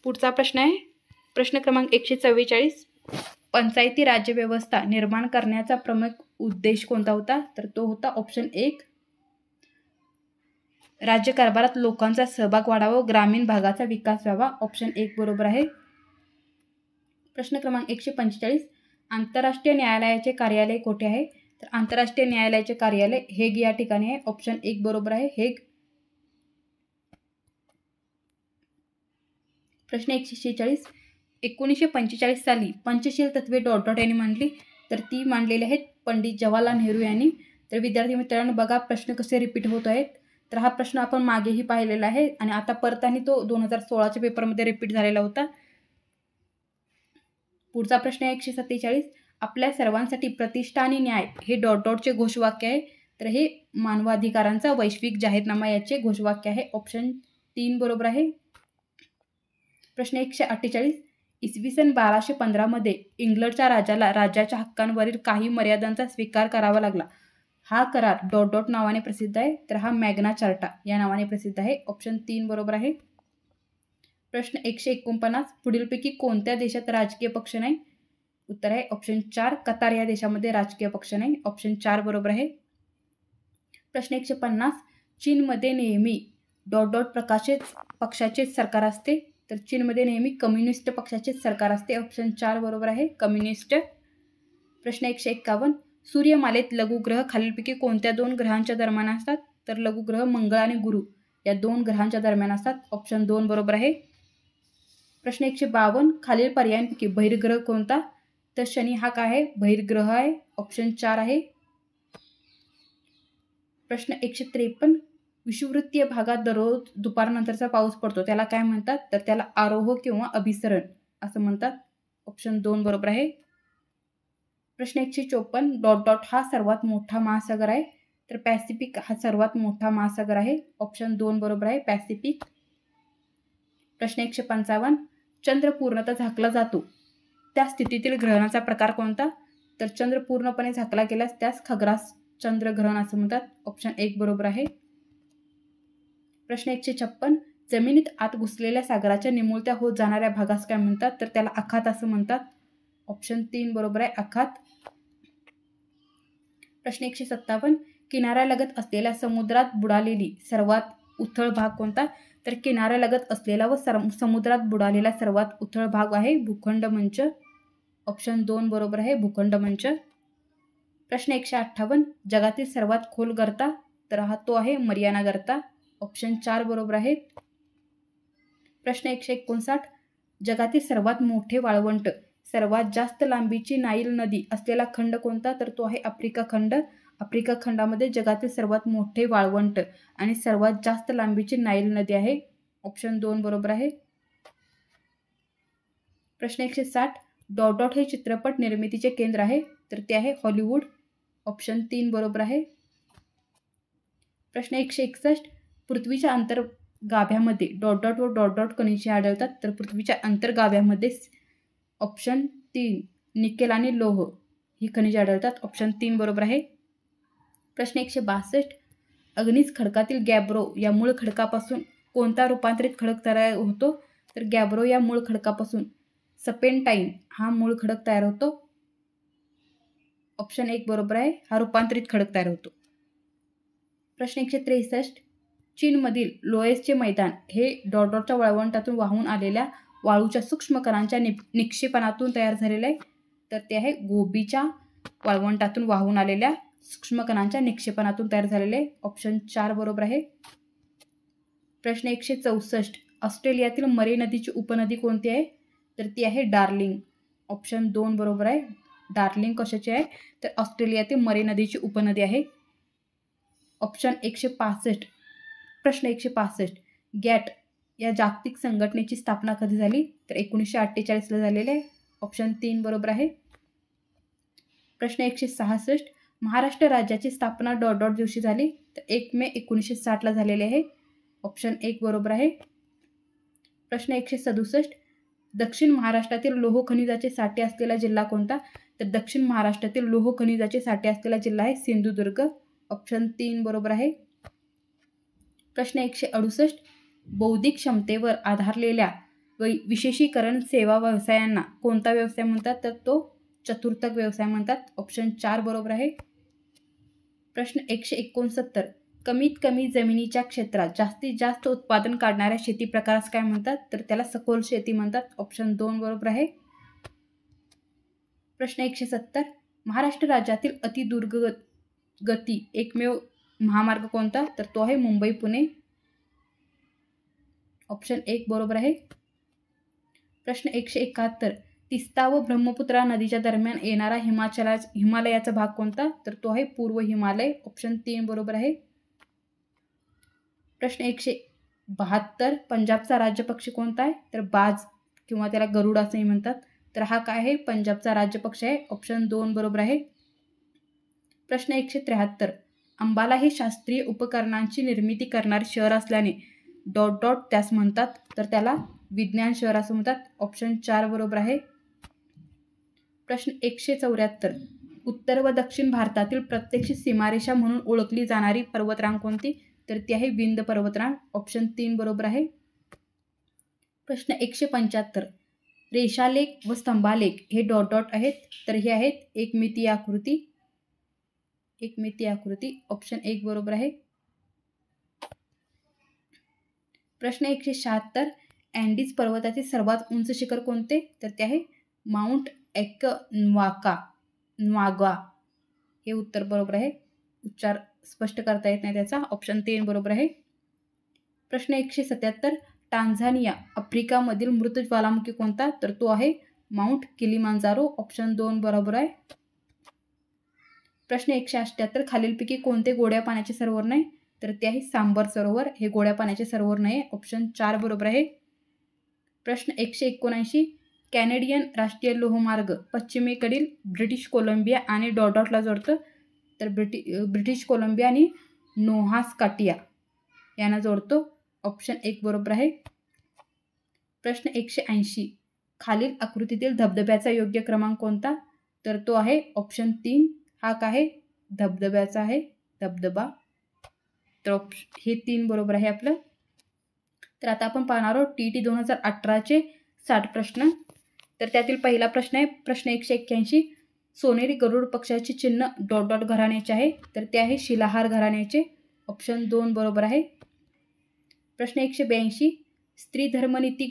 पुढचा प्रश्न आहे प्रश्न क्रमांक 144. पंचायती राज्यव्यवस्था निर्माण करण्याचा प्रमुख उद्देश कोणता होता, तर तो होता ऑप्शन 1 राज्यकारभारात लोकांचा सहभाग वाढावा, ग्रामीण भागाचा विकास व्हावा. ऑप्शन 1 बरोबर आहे. प्रश्न क्रमांक 145. आंतरराष्ट्रीय न्यायालयाचे कार्यालय कोठे आहे, तर आंतरराष्ट्रीय न्यायालयाचे कार्यालय हेग या ठिकाणी आहे. ऑप्शन 1 बरोबर आहे, हेग. प्रश्न 146. 1945 साली पंचशील तत्वे डॉट डॉट यांनी मांडली, तर ती मांडलेली आहेत पंडित जवाहरलाल नेहरू यांनी. तर विद्यार्थी मित्रांनो बघा प्रश्न कसे रिपीट होत आहेत. तर हा प्रश्न आपण मागेही पाहिलेला आहे आणि आता परताने तो 2016च्या पेपरमध्ये रिपीट झालेला होता. पुढचा प्रश्न आहे 147. आपल्या सर्वांसाठी प्रतिष्ठा आणि न्याय हे डॉट डॉटचे घोषवाक्य आहे, तर हे मानवाधिकारांचा वैश्विक जाहीरनामा याचे घोषवाक्य आहे. ऑप्शन 3 बरोबर आहे. प्रश्न 148. इसवी सन 1215 इंग्लंडच्या राजाला राज्याच्या हक्कांवरील काही मर्यादांचा स्वीकार करावा लागला. हा करार डॉट डॉट नावाने प्रसिद्ध आहे, तर हा मॅग्ना चार्टा या नावाने प्रसिद्ध आहे. ऑप्शन 3 बरोबर आहे. प्रश्न 149. पुढीलपैकी कोणत्या देशात राजकीय पक्ष नाही, उत्तर आहे ऑप्शन 4 कतार या देशामध्ये राजकीय पक्ष नाही. ऑप्शन 4 बरोबर आहे. प्रश्न 150. चीनमध्ये नेहमी डॉट डॉट पक्षाचेच सरकार असते, तर चीनमध्ये नेहमी कम्युनिस्ट पक्षाचेच सरकार असते. ऑप्शन 4 बरोबर आहे, कम्युनिस्ट. प्रश्न 151. सूर्यमालेत लघुग्रह खालीलपैकी कोणत्या 2 ग्रहांच्या दरम्यान असतात, तर लघुग्रह मंगळ आणि गुरु या 2 ग्रहांच्या दरम्यान असतात. ऑप्शन 2 बरोबर आहे. प्रश्न 152. खालील पर्यायांपैकी बहिर्ग्रह कोणता, तर शनी हा काय आहे, बहिर्ग्रह आहे. ऑप्शन 4 आहे. प्रश्न 153. विषुववृत्तीय भागात दररोज दुपारनंतरचा पाऊस पडतो त्याला काय म्हणतात, तर त्याला आरोह किंवा अभिसरण असं म्हणतात. ऑप्शन 2 बरोबर आहे. प्रश्न 154. डॉट डॉट हा सर्वात मोठा महासागर आहे, तर पॅसिफिक हा सर्वात मोठा महासागर आहे. ऑप्शन 2 बरोबर आहे, पॅसिफिक. प्रश्न 155. चंद्र पूर्णतः झाकला जातो त्या स्थितीतील ग्रहणाचा प्रकार कोणता, तर चंद्र पूर्णपणे झाकला गेल्यास त्यास खग्रास चंद्रग्रहण असं म्हणतात. ऑप्शन 1 बरोबर आहे. प्रश्न 156. जमिनीत आत घुसलेल्या सागराच्या निमुळत्या होत जाणाऱ्या भागास काय म्हणतात, तर त्याला आखात असं म्हणतात. ऑप्शन 3 बरोबर आहे, आखात. प्रश्न 157. किनाऱ्यालगत असलेल्या समुद्रात बुडालेली सर्वात उथळ भाग कोणता, तर किनाऱ्यालगत असलेला व समुद्रात बुडालेला सर्वात उथळ भाग आहे भूखंड मंच. ऑप्शन 2 बरोबर आहे, भूखंड मंच. प्रश्न 158. जगातील सर्वात खोल गर्ता, तर हा तो आहे मरियाना गर्ता. ऑप्शन 4 बरोबर आहे. प्रश्न 159. जगातील सर्वात मोठे वाळवंट सर्वात जास्त लांबीची नाईल नदी असलेला खंड कोणता, तर तो आहे आफ्रिका खंड. आफ्रिका खंडामध्ये जगातील सर्वात मोठे वाळवंट आणि सर्वात जास्त लांबीची नाईल नदी आहे. ऑप्शन 2 बरोबर आहे. प्रश्न 160. डॉट डॉट हे चित्रपट निर्मितीचे केंद्र आहे, तर ते आहे हॉलिवूड. ऑप्शन 3 बरोबर आहे. प्रश्न 161. पृथ्वीच्या अंतर्गाभ्यामध्ये डॉट डॉट व डॉट डॉट खनिजे आढळतात, तर पृथ्वीच्या अंतर्गाभ्यामध्ये ऑप्शन 3 निकेल आणि लोह ही खनिजे आढळतात. ऑप्शन 3 बरोबर आहे. प्रश्न 162. अग्निज खडकातील गॅब्रो या मूळ खडकापासून कोणता रूपांतरित खडक तयार होतो, तर गॅब्रो या मूळ खडकापासून सपेनटाईन हा मूळ खडक तयार होतो. ऑप्शन 1 बरोबर आहे, हा रूपांतरित खडक तयार होतो. प्रश्न 163. चीनमधील लोएसचे मैदान हे डॉट डॉटच्या वाळवंटातून वाहून आलेल्या वाळूच्या सूक्ष्म कणांच्या निक्षेपणातून तयार झालेले आहे, तर ते आहे गोबीच्या वाळवंटातून वाहून आलेल्या सूक्ष्म कणांच्या निक्षेपणातून तयार झालेले. ऑप्शन 4 बरोबर आहे. प्रश्न 164. ऑस्ट्रेलियातील मरे नदीची उपनदी कोणती आहे? तर ती आहे डार्लिंग. ऑप्शन 2 बरोबर आहे. डार्लिंग कशाची आहे? तर ऑस्ट्रेलियातील मरे नदीची उपनदी आहे. ऑप्शन 165. प्रश्न 165. गॅट या जागतिक संघटनेची स्थापना कधी झाली? तर 1948ला झालेली आहे. ऑप्शन 3 बरोबर आहे. प्रश्न 166. महाराष्ट्र राज्याची स्थापना डॉट डॉट दिवशी झाली? तर 1 मे 1960ला झालेली आहे. ऑप्शन 1 बरोबर आहे. प्रश्न 167. दक्षिण महाराष्ट्रातील लोह खनिजाचे साठे असलेला जिल्हा कोणता? तर दक्षिण महाराष्ट्रातील लोह खनिजाचे साठे असलेला जिल्हा आहे सिंधुदुर्ग. ऑप्शन 3 बरोबर आहे. प्रश्न 168. बौद्धिक क्षमतेवर आधारलेल्या विशेषीकरण सेवा व्यवसायांना कोणता व्यवसाय म्हणतात? तर तो चतुर्थक व्यवसाय म्हणतात. ऑप्शन 4 बरोबर आहे. प्रश्न 169. कमीत कमी जमिनीच्या क्षेत्रात जास्तीत जास्त उत्पादन काढणाऱ्या शेती प्रकारास काय म्हणतात? तर त्याला सखोल शेती म्हणतात. ऑप्शन 2 बरोबर आहे. प्रश्न 170. महाराष्ट्र राज्यातील अतिदुर्गती एकमेव महामार्ग कोणता? तर तो आहे मुंबई पुणे. ऑप्शन 1 बरोबर आहे. प्रश्न 171. तिस्ता व ब्रह्मपुत्रा नदीच्या दरम्यान येणारा हिमालयाचा भाग कोणता? तर तो आहे पूर्व हिमालय. ऑप्शन 3 बरोबर आहे. प्रश्न 172. पंजाबचा राज्यपक्षी कोणता आहे? तर बाज किंवा त्याला गरुड असंही म्हणतात. तर हा काय आहे? पंजाबचा राज्यपक्ष आहे. ऑप्शन 2 बरोबर आहे. प्रश्न 173. अंबाला हे शास्त्रीय उपकरणांची निर्मिती करणारे शहर असल्याने डॉट डॉट त्यास म्हणतात? तर त्याला विज्ञान शहर असं म्हणतात. ऑप्शन 4 बरोबर आहे. प्रश्न 174. उत्तर व दक्षिण भारतातील प्रत्यक्ष सीमारेषा म्हणून ओळखली जाणारी पर्वतरांग कोणती? तर ती आहे विंध्य पर्वतरांग. ऑप्शन 3 बरोबर आहे. प्रश्न 175. रेषालेख व स्तंभालेख हे डॉट डॉट आहेत. तर हे आहेत एकमितीय आकृती. एकमितीय आकृती. ऑप्शन 1 बरोबर आहे. प्रश्न 176. अँडीज पर्वताचे सर्वात उंच शिखर कोणते? तर ते आहे माउंट न्वागा. हे उत्तर बरोबर आहे. उच्चार स्पष्ट करता येत नाही त्याचा. ऑप्शन 3 बरोबर आहे. प्रश्न 177. टांझानिया आफ्रिकामधील मृत ज्वालामुखी कोणता? तर तो आहे माउंट किलिमांजारो. ऑप्शन 2 बरोबर आहे. प्रश्न 178. खालीलपैकी कोणते गोड्या पाण्याचे सरोवर नाही? तर ते आहे सांबर सरोवर. हे गोड्या पाण्याचे सरोवर नाही. ऑप्शन 4 बरोबर आहे. प्रश्न 179. कॅनेडियन राष्ट्रीय लोहमार्ग पश्चिमेकडील ब्रिटिश कोलंबिया आणि डॉट डॉटला जोडतं? तर ब्रिटिश कोलंबिया आणि नोव्हा स्कॉटिया यांना जोडतो. ऑप्शन 1 बरोबर आहे. प्रश्न 180. खालील आकृतीतील धबधब्याचा योग्य क्रमांक कोणता? तर तो आहे ऑप्शन 3. हा काय आहे? धबधब्याचा आहे. धबधबा. तर हे 3 बरोबर आहे आपलं. तर आता आपण पाहणार आहोत TET 2018चे 60 प्रश्न. तर त्यातील पहिला प्रश्न आहे प्रश्न 181. सोनेरी गरुड पक्षाचे चिन्ह डॉट डॉट घराण्याचे आहे. तर ते आहे शिलाहार घराण्याचे. ऑप्शन 2 बरोबर आहे. प्रश्न 182. स्त्री धर्मनीती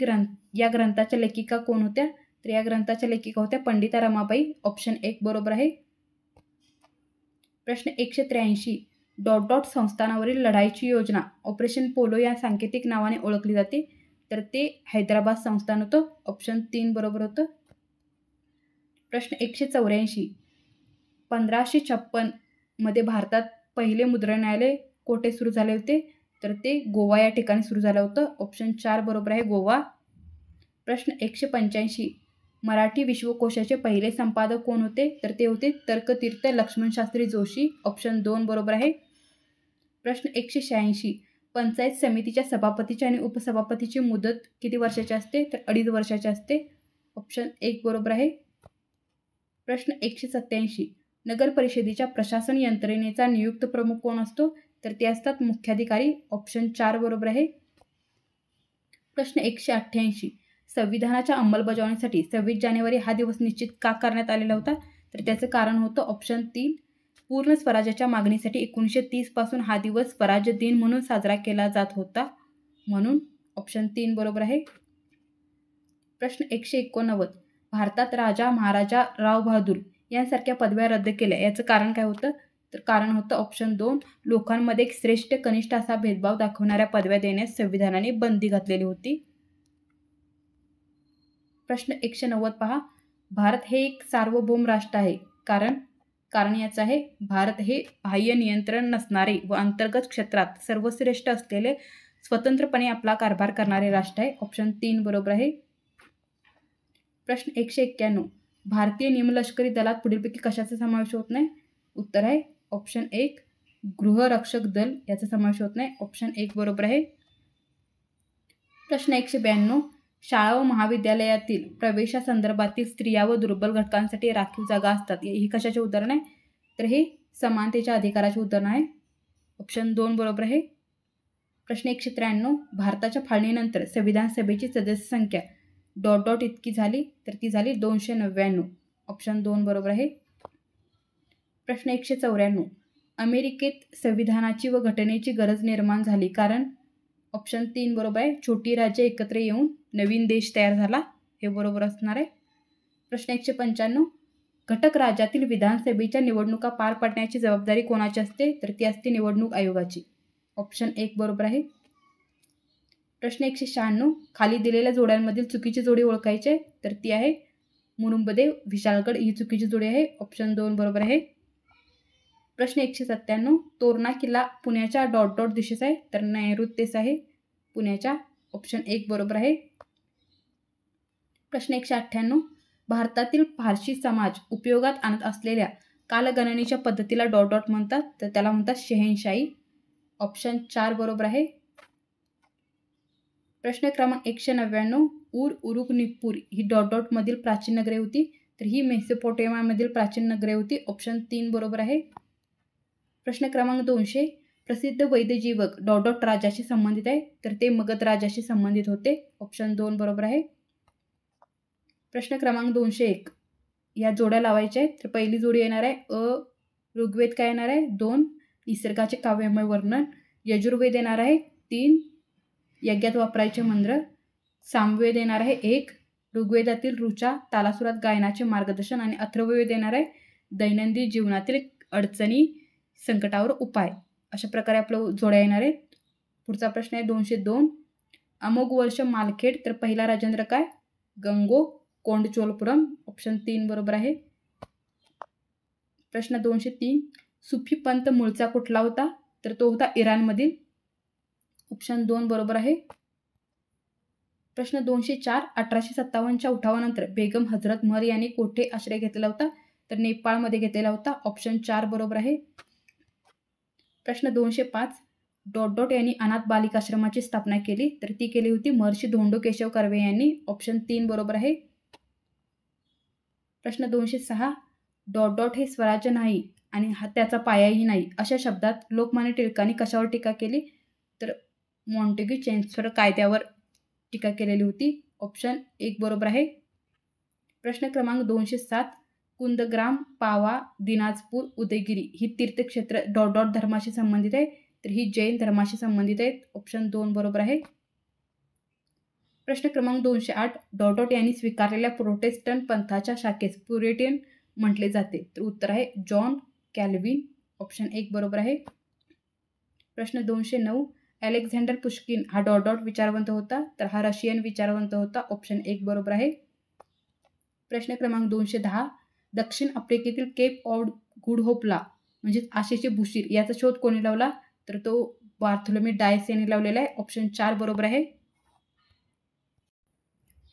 या ग्रंथाच्या लेखिका कोण होत्या? तर या ग्रंथाच्या लेखिका होत्या पंडिता रमाबाई. ऑप्शन 1 बरोबर आहे. प्रश्न 183. डॉट डॉट संस्थानावरील लढाईची योजना ऑपरेशन पोलो या सांकेतिक नावाने ओळखली जाते. तर ते हैदराबाद संस्थान होतं. ऑप्शन 3 बरोबर होतं. प्रश्न 184. 1556 मध्ये भारतात पहिले मुद्रण न्यायालय कोठे सुरू झाले होते? तर ते गोवा या ठिकाणी सुरू झालं होतं. ऑप्शन 4 बरोबर आहे गोवा. प्रश्न 185. मराठी विश्वकोशाचे पहिले संपादक कोण होते? तर ते होते तर्कतीर्थ लक्ष्मणशास्त्री जोशी. ऑप्शन 2 बरोबर आहे. प्रश्न 186. पंचायत समितीच्या सभापतीची आणि उपसभापतीची मुदत किती वर्षाची असते? तर 2.5 वर्षाची असते. ऑप्शन 1 बरोबर आहे. प्रश्न 187. नगर परिषदेच्या प्रशासन यंत्रणेचा नियुक्त प्रमुख कोण असतो? तर ते असतात मुख्याधिकारी. ऑप्शन 4 बरोबर आहे. प्रश्न 188. संविधानाच्या अंमलबजावणीसाठी 26 जानेवारी हा दिवस निश्चित का करण्यात आलेला होता? तर त्याचं कारण होतं ऑप्शन 3. पूर्ण स्वराज्याच्या मागणीसाठी 1930 पासून हा दिवस स्वराज्य दिन म्हणून साजरा केला जात होता म्हणून. ऑप्शन 3 बरोबर आहे. प्रश्न 189. भारतात राजा महाराजा राव बहादूर यांसारख्या पदव्या रद्द केल्या. याचं कारण काय होतं? तर कारण होतं ऑप्शन 2, लोकांमध्ये एक श्रेष्ठ कनिष्ठ असा भेदभाव दाखवणाऱ्या पदव्या देण्यास संविधानाने बंदी घातलेली होती. प्रश्न 190 पहा. भारत हे एक सार्वभौम राष्ट्र आहे. कारण याचं आहे, भारत हे बाह्य नियंत्रण नसणारे व अंतर्गत क्षेत्रात सर्वश्रेष्ठ असलेले स्वतंत्रपणे आपला कारभार करणारे राष्ट्र आहे. ऑप्शन 3 बरोबर आहे. प्रश्न 191. भारतीय निमलष्करी दलात पुढीलपैकी कशाचा समावेश होत नाही? उत्तर आहे ऑप्शन 1, गृहरक्षक दल याचा समावेश होत नाही. ऑप्शन 1 बरोबर आहे. प्रश्न 192. शाळा व महाविद्यालयातील प्रवेशासंदर्भातील स्त्रिया व दुर्बल घटकांसाठी राखीव जागा असतात. ही कशाचे उदाहरण आहे? तर हे समानतेच्या अधिकाराचे उदाहरण आहे. ऑप्शन 2 बरोबर आहे. प्रश्न 193. भारताच्या फाळणीनंतर संविधान सभेची सदस्य संख्या ... इतकी झाली, तर ती झाली 299. ऑप्शन 2 बरोबर आहे. प्रश्न 194. अमेरिकेत संविधानाची व घटनेची गरज निर्माण झाली कारण... ऑप्शन 3 बरोबर आहे. छोटी राज्ये एकत्र येऊन नवीन देश तयार झाला. हे बरोबर असणार आहे. प्रश्न 195. घटक राज्यातील विधानसभेच्या निवडणुका पार पाडण्याची जबाबदारी कोणाची असते? तर ती असते निवडणूक आयोगाची. ऑप्शन 1 बरोबर आहे. प्रश्न 196. खाली दिलेल्या जोड्यांमधील चुकीची जोडी ओळखायची, तर ती आहे मुरुंबदेव विशाळगड ही चुकीची जोडी आहे. ऑप्शन 2 बरोबर आहे. प्रश्न 197. तोरणा किल्ला पुण्याच्या ... दिशेस आहे, तर नैऋत्येस आहे पुण्याच्या. ऑप्शन 1 बरोबर आहे. प्रश्न 198. भारतातील पारशी समाज उपयोगात आणत असलेल्या कालगणनेच्या पद्धतीला ... म्हणतात, तर त्याला म्हणतात शहेनशाही. ऑप्शन 4 बरोबर आहे. प्रश्न क्रमांक 199. उरुक निप्पूर ही ... मधील प्राचीन नगरे होती, तर ही मेसोपोटेमियामधील प्राचीन नगरे होती. ऑप्शन 3 बरोबर आहे. प्रश्न क्रमांक 200. प्रसिद्ध वैद्यजीवक ... राजाशी संबंधित आहे, तर ते मगध राजाशी संबंधित होते. ऑप्शन 2 बरोबर आहे. प्रश्न क्रमांक 201. या जोड्या लावायच्या आहेत, तर पहिली जोडी येणार आहे ऋग्वेद काय येणार आहे 2, निसर्गाचे काव्यमय वर्णन. यजुर्वेद येणार आहे 3, यज्ञात वापरायचे मंत्र. सामवेद येणार आहे 1, ऋग्वेदातील ऋचा तालासुरात गायनाचे मार्गदर्शन. आणि अथर्ववेद येणार आहे दैनंदिन जीवनातील अडचणी संकटावर उपाय. अशा प्रकारे आपलं जोड्या येणार आहेत. पुढचा प्रश्न आहे 202. अमोघ वर्ष मालखेड, तर पहिला राजेंद्र काय? गंगो कोंडचोलपुरम. ऑप्शन 3 बरोबर आहे. प्रश्न 203. सुफी पंथ मूळचा कुठला होता? तर तो होता इराणमधील. ऑप्शन 2 बरोबर आहे. प्रश्न 204. 1857च्या उठावानंतर बेगम हजरत महल यांनी कोठे आश्रय घेतलेला होता? तर नेपाळमध्ये घेतलेला होता. ऑप्शन 4 बरोबर आहे. प्रश्न 205. यांनी अनाथ बालिकाश्रमाची स्थापना केली, तर ती केली होती महर्षी धोंडो केशव कर्वे यांनी. ऑप्शन 3 बरोबर आहे. प्रश्न 206. हे स्वराज्य नाही आणि त्याचा पायाही नाही अशा शब्दात लोकमान्य टिळकांनी कशावर टीका केली? तर मॉन्टेग्यू चेम्स्फोर कायद्यावर टीका केलेली होती. ऑप्शन 1 बरोबर आहे. प्रश्न क्रमांक 207. कुंदग्राम, पावा, दिनाजपूर, उदयगिरी ही तीर्थक्षेत्र ... धर्माशी संबंधित आहे, तर ही जैन धर्माशी संबंधित आहेत. ऑप्शन 2 बरोबर आहे. प्रश्न क्रमांक 208. यांनी स्वीकारलेल्या प्रोटेस्टंट पंथाच्या शाखेस प्युरिटन म्हटले जाते, तर उत्तर आहे जॉन कॅल्विन. ऑप्शन 1 बरोबर आहे. प्रश्न 209. अलेक्झांडर पुश्किन हा ... विचारवंत होता, तर हा रशियन विचारवंत होता. ऑप्शन 1 बरोबर आहे. प्रश्न क्रमांक 210. दक्षिण आफ्रिकेतील केप ऑफ गुड होपला म्हणजेच आशेचे भूशीर याचा शोध कोणी लावला? तर तो बार्थोलोमी डायस यांनी लावलेला आहे. ऑप्शन 4 बरोबर आहे.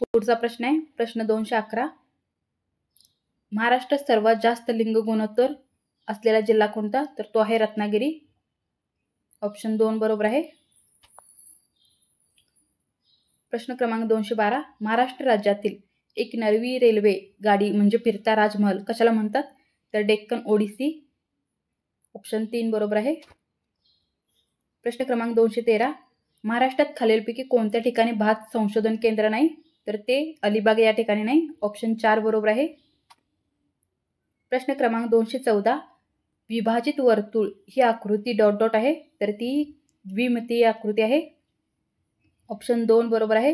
पुढचा प्रश्न आहे प्रश्न 211. महाराष्ट्रात सर्वात जास्त लिंग गुणोत्तर असलेला जिल्हा कोणता? तर तो आहे रत्नागिरी. ऑप्शन 2 बरोबर आहे. प्रश्न क्रमांक 212. महाराष्ट्र राज्यातील एक नवी रेल्वे गाडी म्हणजे फिरता राजमहल कशाला म्हणतात? तर डेक्कन ओडिसी. ऑप्शन 3 बरोबर आहे. प्रश्न क्रमांक 213. महाराष्ट्रात खालीलपैकी कोणत्या ठिकाणी भात संशोधन केंद्र नाही? तर ते अलिबाग या ठिकाणी नाही. ऑप्शन 4 बरोबर आहे. प्रश्न क्रमांक 214. विभाजित वर्तुळ ही आकृती ... आहे, तर ती द्विमितीय आकृती आहे. ऑप्शन 2 बरोबर आहे.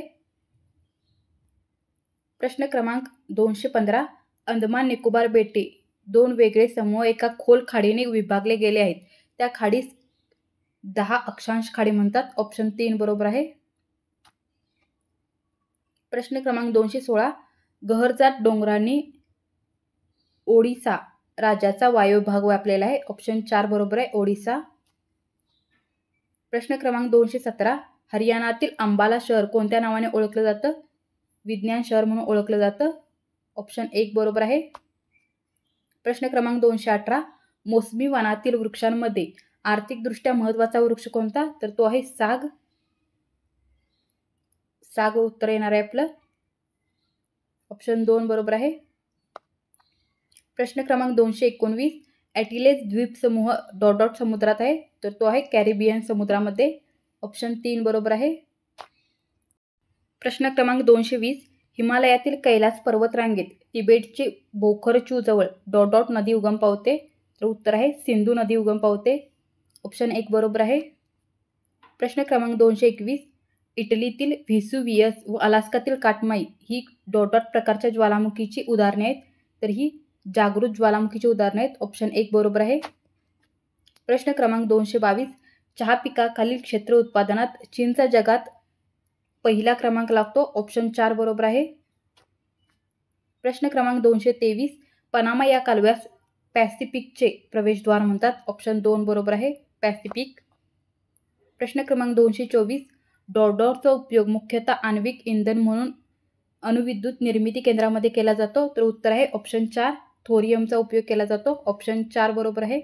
प्रश्न क्रमांक 215. अंदमान निकोबार बेटे 2 वेगळे समूह एका खोल खाडीने विभागले गेले आहेत. त्या खाडीस 10 अक्षांश खाडी म्हणतात. ऑप्शन 3 बरोबर आहे. प्रश्न क्रमांक 216. गहरजाट डोंगरांनी ओडिसा राज्याचा वायव्य भाग व्यापलेला आहे. ऑप्शन 4 बरोबर आहे, ओडिसा. प्रश्न क्रमांक 217. हरियाणातील अंबाला शहर कोणत्या नावाने ओळखलं जातं? विज्ञान शहर म्हणून ओळखलं जातं. ऑप्शन 1 बरोबर आहे. प्रश्न क्रमांक 218. मोसमी वनातील वृक्षांमध्ये आर्थिकदृष्ट्या महत्त्वाचा वृक्ष कोणता? तर तो आहे साग. साग उत्तर येणार आहे आपलं. ऑप्शन 2 बरोबर आहे. प्रश्न क्रमांक 219. ॲटिलेस द्वीपसमूह डॉट समुद्रात आहे, तर तो आहे कॅरिबियन समुद्रामध्ये. ऑप्शन 3 बरोबर आहे. प्रश्न क्रमांक 220. हिमालयातील कैलास पर्वतरांगेत तिबेटचे बोखरचू जवळ डॉट नदी उगम पावते, तर उत्तर आहे सिंधू नदी उगम पावते. ऑप्शन 1 बरोबर आहे. प्रश्न क्रमांक 221. इटलीतील व्हिसुवियस व अलास्कातील काटमाई ही डॉट प्रकारच्या ज्वालामुखीची उदाहरणे आहेत, तर ही जागृत ज्वालामुखीची उदाहरणे आहेत. ऑप्शन 1 बरोबर आहे. प्रश्न क्रमांक 222. चहा पिकाखालील क्षेत्र उत्पादनात चीनचा जगात पहिला क्रमांक लागतो. ऑप्शन 4 बरोबर आहे. प्रश्न क्रमांक 223. पनामा या कालव्यास पॅसिफिकचे प्रवेशद्वार म्हणतात. ऑप्शन 2 बरोबर आहे, पॅसिफिक. प्रश्न क्रमांक 224. डॉटचा उपयोग मुख्यतः आण्विक इंधन म्हणून अणुविद्युत निर्मिती केंद्रामध्ये केला जातो, तर उत्तर आहे ऑप्शन 4. थोरियमचा उपयोग केला जातो. ऑप्शन 4 बरोबर आहे.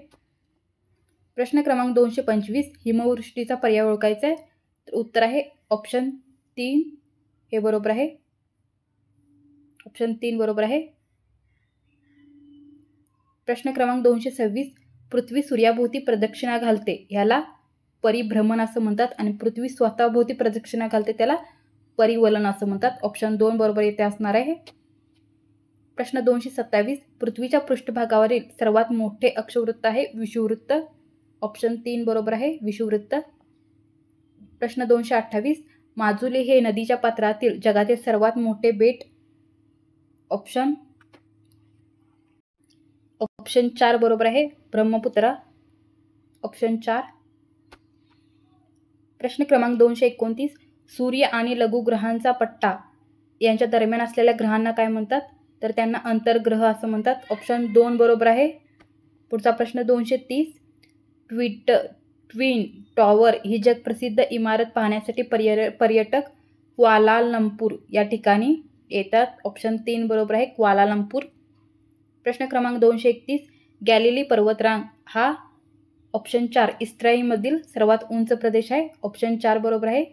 प्रश्न क्रमांक 225. हिमवृष्टीचा पर्याय ओळखायचा आहे, तर उत्तर आहे ऑप्शन 3 हे बरोबर आहे. ऑप्शन 3 बरोबर आहे. प्रश्न क्रमांक 226. पृथ्वी सूर्याभोवती प्रदक्षिणा घालते ह्याला परिभ्रमण असं म्हणतात, आणि पृथ्वी स्वतःभोवती प्रदक्षिणा घालते त्याला परिवलन असं म्हणतात. ऑप्शन 2 बरोबर येथे असणार आहे. प्रश्न 227. पृथ्वीच्या पृष्ठभागावरील सर्वात मोठे अक्षवृत्त आहे विषुववृत्त. ऑप्शन 3 बरोबर आहे, विषुववृत्त. प्रश्न 228. माजुली हे नदीच्या पात्रातील जगातील सर्वात मोठे बेट. ऑप्शन 4 बरोबर आहे, ब्रह्मपुत्रा. ऑप्शन 4. प्रश्न क्रमांक 229. सूर्य आणि लघुग्रहांचा पट्टा यांच्या दरम्यान असलेल्या ग्रहांना काय म्हणतात? तर त्यांना अंतर्ग्रह असं म्हणतात. ऑप्शन 2 बरोबर आहे. पुढचा प्रश्न 230. ट्विन टॉवर ही जगप्रसिद्ध इमारत पाहण्यासाठी पर्यटक क्वालालंपूर या ठिकाणी येतात. ऑप्शन 3 बरोबर आहे, क्वालालंपूर. प्रश्न क्रमांक 231. गॅलिली पर्वतरांग हा ऑप्शन 4 इस्राईलमधील सर्वात उंच प्रदेश आहे. ऑप्शन 4 बरोबर आहे.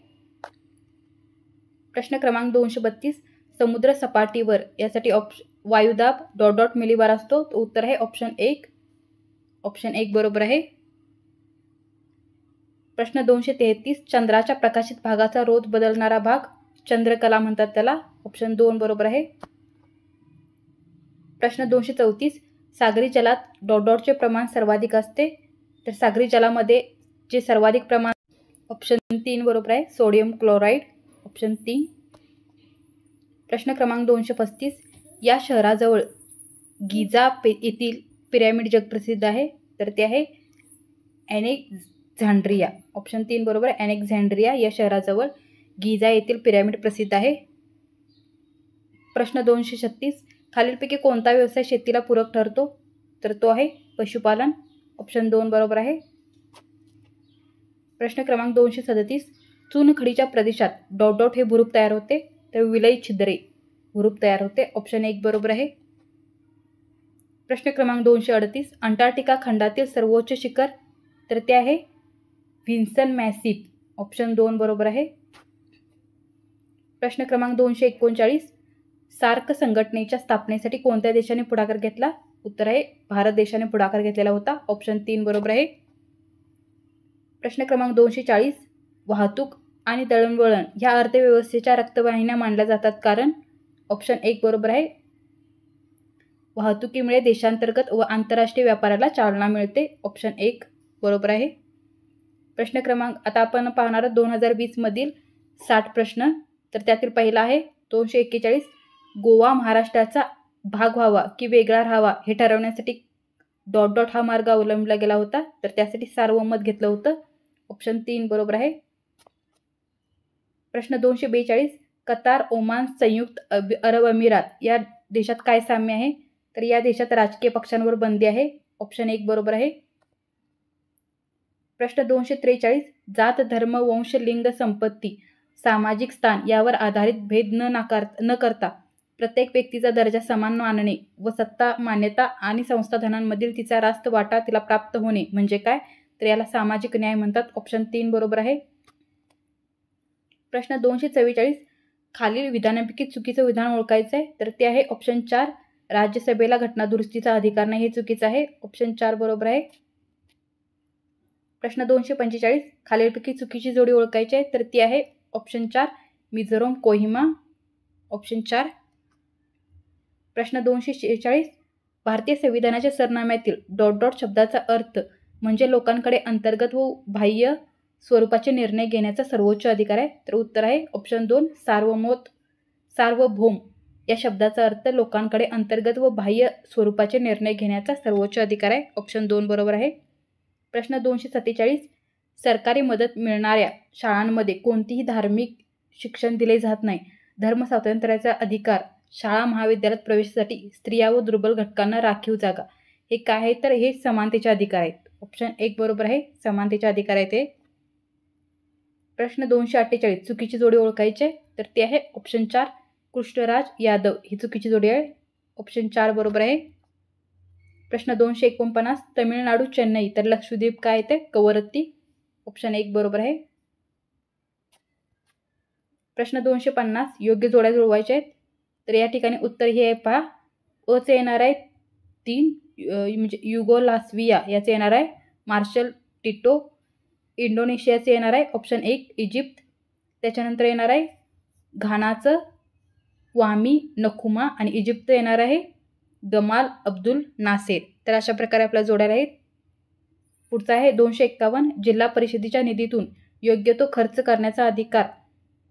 प्रश्न क्रमांक 232. समुद्र सपाटीवर यासाठी वायुदाब डॉट मिलीबार असतो, तो उत्तर आहे ऑप्शन 1. ऑप्शन 1 बरोबर आहे. प्रश्न 233. चंद्राच्या प्रकाशित भागाचा रोज बदलणारा भाग चंद्रकला म्हणतात त्याला. ऑप्शन 2 बरोबर आहे. प्रश्न 234. सागरी जलात डॉटचे प्रमाण सर्वाधिक असते, तर सागरी जलामध्ये जे सर्वाधिक प्रमाण. ऑप्शन 3 बरोबर आहे, सोडियम क्लोराईड. ऑप्शन 3. प्रश्न क्रमांक 235. या शहराजवळ गिझा येथील पिरॅमिड जगप्रसिद्ध आहे, तर ते आहे अलेक्झांड्रिया. ऑप्शन 3 बरोबर आहे, अलेक्झांड्रिया या शहराजवळ गिझा येथील पिरॅमिड प्रसिद्ध आहे. प्रश्न 236. खालीलपैकी कोणता व्यवसाय शेतीला पूरक ठरतो? तर तो आहे पशुपालन. ऑप्शन 2 बरोबर आहे. प्रश्न क्रमांक 237. चुनखडीच्या प्रदेशात डॉट हे भूरूप तयार होते, तर विलय छिद्रे भूरूप तयार होते. ऑप्शन 1 बरोबर आहे. प्रश्न क्रमांक 238. अंटार्क्टिका खंडातील सर्वोच्च शिखर, तर ते आहे व्हिन्सन मॅसिफ. ऑप्शन 2 बरोबर आहे. प्रश्न क्रमांक 239. सार्क संघटनेच्या स्थापनेसाठी कोणत्या देशाने पुढाकार घेतला? उत्तर आहे भारत देशाने पुढाकार घेतलेला होता. ऑप्शन 3 बरोबर आहे. प्रश्न क्रमांक 240. वाहतूक आणि दळणवळण ह्या अर्थव्यवस्थेच्या रक्तवाहिन्या मानल्या जातात कारण. ऑप्शन 1 बरोबर आहे. वाहतुकीमुळे देशांतर्गत व आंतरराष्ट्रीय व्यापाराला चालना मिळते. ऑप्शन 1 बरोबर आहे. प्रश्न क्रमांक आता आपण पाहणार 2020 मधील 60 प्रश्न, तर त्यातील पहिला आहे 241. गोवा महाराष्ट्राचा भाग व्हावा की वेगळा राहावा हे ठरवण्यासाठी डॉट डॉट हा मार्ग अवलंबला गेला होता, तर त्यासाठी सार्वमत घेतलं होतं. ऑप्शन 3 बरोबर आहे. प्रश्न 242, कतार, ओमान, संयुक्त अरब अमिरात या देशात काय साम्य आहे? तर या देशात राजकीय पक्षांवर बंदी आहे. ऑप्शन 1 बरोबर आहे. प्रश्न 243, जात, धर्म, वंश, लिंग, संपत्ती, सामाजिक स्थान यावर आधारित भेद न करता प्रत्येक व्यक्तीचा दर्जा समान मानणे व सत्ता, मान्यता आणि संस्थाधनांमधील तिचा रास्त वाटा तिला प्राप्त होणे म्हणजे काय? तर याला सामाजिक न्याय म्हणतात. ऑप्शन 3 बरोबर आहे. प्रश्न 244, खालील विधानांपैकी चुकीचं विधान ओळखायचं आहे, तर ते आहे ऑप्शन 4, राज्यसभेला घटनादुरुस्तीचा अधिकार नाही, हे चुकीचं आहे. ऑप्शन 4 बरोबर आहे. प्रश्न 245, खालीलपैकी चुकीची जोडी ओळखायची आहे, तर ती आहे ऑप्शन 4, मिझोरम, कोहिमा. ऑप्शन 4. प्रश्न 246, भारतीय संविधानाच्या सरनाम्यातील डॉट डॉट शब्दाचा अर्थ म्हणजे लोकांकडे अंतर्गत व बाह्य स्वरूपाचे निर्णय घेण्याचा सर्वोच्च अधिकार आहे, तर उत्तर आहे ऑप्शन 2, सार्वभौम या शब्दाचा अर्थ लोकांकडे अंतर्गत व बाह्य स्वरूपाचे निर्णय घेण्याचा सर्वोच्च अधिकार आहे. ऑप्शन 2 बरोबर आहे. प्रश्न 247, सरकारी मदत मिळणाऱ्या शाळांमध्ये कोणतीही धार्मिक शिक्षण दिले जात नाही. धर्म स्वातंत्र्याचा अधिकार, शाळा महाविद्यालयात प्रवेशासाठी स्त्रिया व दुर्बल घटकांना राखीव जागा, हे काय आहे? तर हे समानतेचे अधिकार आहेत. ऑप्शन 1 बरोबर आहे, समानतेचे अधिकार आहेत ते. प्रश्न 248, चुकीची जोडी ओळखायची आहे, तर ते आहे ऑप्शन 4, कृष्णराज यादव ही चुकीची जोडी आहे. ऑप्शन 4 बरोबर आहे. प्रश्न 249, तमिळनाडू, चेन्नई तर लक्षद्वीप काय येते? कवरत्ती. ऑप्शन 1 बरोबर आहे. प्रश्न 250, योग्य जोड्या जुळवायच्या आहेत, तर या ठिकाणी उत्तर हे आहे पहा. अचे येणार आहे 3, म्हणजे युगोस्लाव्हिया याचे येणार आहे मार्शल टिटो. इंडोनेशियाचे येणार आहे ऑप्शन 1, इजिप्त. त्याच्यानंतर येणार आहे घानाचं क्वामी नखुमा आणि इजिप्त येणार आहे गमाल अब्दुल नासेर. तर अशा प्रकारे आपल्या जोड्या आहेत. पुढचा आहे 251, जिल्हा परिषदेच्या निधीतून योग्य तो खर्च करण्याचा अधिकार,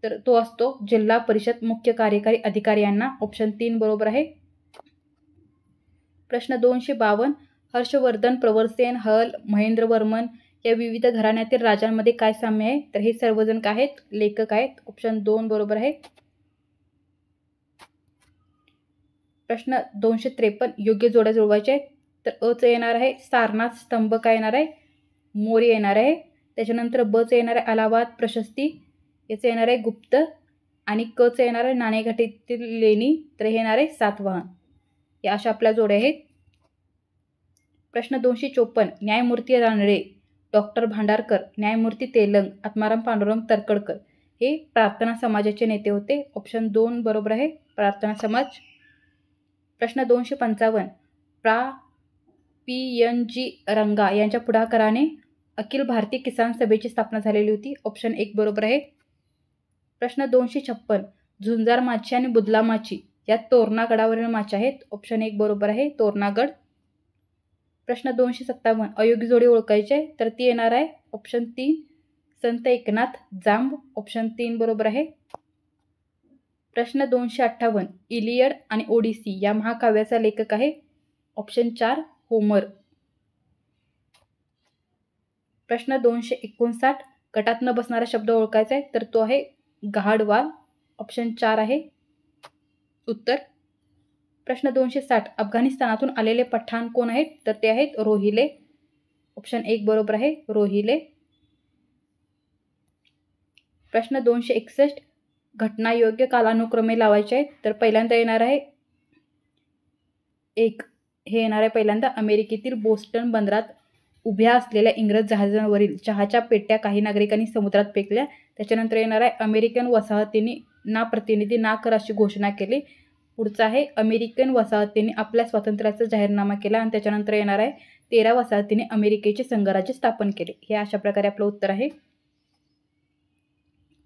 तर तो असतो जिल्हा परिषद मुख्य कार्यकारी अधिकारी यांना. ऑप्शन 3 बरोबर आहे. प्रश्न 252, हर्षवर्धन, प्रवरसेन, हल, महेंद्रवर्मन या विविध घराण्यातील राजांमध्ये काय साम्य आहे? तर हे सर्वजण काय आहेत? लेखक आहेत. ऑप्शन 2 बरोबर आहे. प्रश्न 253, योग्य जोड्या जुळवायच्या आहेत, तर अचं येणार आहे सारनाथ स्तंभ काय येणार आहे? मौर्य येणार आहे. त्याच्यानंतर बचं येणार आहे अलाहाबाद प्रशस्ती, याचं येणार आहे गुप्त, आणि कचं येणार आहे नाणेघाटीतील लेणी, तर हे येणार आहे सातवाहन. या अशा आपल्या जोड्या आहेत. प्रश्न 254, न्यायमूर्ती रानडे, डॉक्टर भांडारकर, न्यायमूर्ती तेलंग, आत्माराम पांडुरंग तरखडकर हे प्रार्थना समाजाचे नेते होते. ऑप्शन 2 बरोबर आहे, प्रार्थना समाज. प्रश्न 255, PNG रंगा यांच्या पुढाकाराने अखिल भारतीय किसान सभेची स्थापना झालेली होती. ऑप्शन 1 बरोबर आहे. प्रश्न 256, झुंजार माची आणि बुदला माची या तोरणा गडावरील माच्या आहेत. ऑप्शन 1 बरोबर आहे, तोरणागड. प्रश्न 257, अयोग्य जोडी ओळखायची आहे, तर ती येणार आहे ऑप्शन 3, संत एकनाथ जांब. ऑप्शन 3 बरोबर आहे. प्रश्न 258, इलियड आणि ओडिसी या महाकाव्याचा लेखक आहे. Option 4, Homer. प्रश्न 259, गटात न बसणारा शब्द ओळखायचा आहे, तर तो आहे गहाडवाल. ऑप्शन 4 आहे उत्तर. प्रश्न 260, अफगाणिस्तानातून आलेले पठाण कोण आहेत? तर ते आहेत रोहिले. ऑप्शन 1 बरोबर आहे, रोहिले. प्रश्न 261, घटना योग्य कालानुक्रमे लावायचे आहेत, तर पहिल्यांदा येणार आहे 1, हे येणार आहे पहिल्यांदा अमेरिकेतील बोस्टन बंदरात उभ्या असलेल्या इंग्रज जहाजांवरील चहाच्या पेट्या काही नागरिकांनी समुद्रात फेकल्या. त्याच्यानंतर येणार आहे अमेरिकन वसाहतींनी ना प्रतिनिधी ना कर अशी घोषणा केली. पुढचा आहे अमेरिकन वसाहतींनी आपल्या स्वातंत्र्याचा जाहीरनामा केला. आणि त्याच्यानंतर येणार आहे 13 वसाहतींनी अमेरिकेचे संघराज्य स्थापन केले. हे अशा प्रकारे आपलं उत्तर आहे.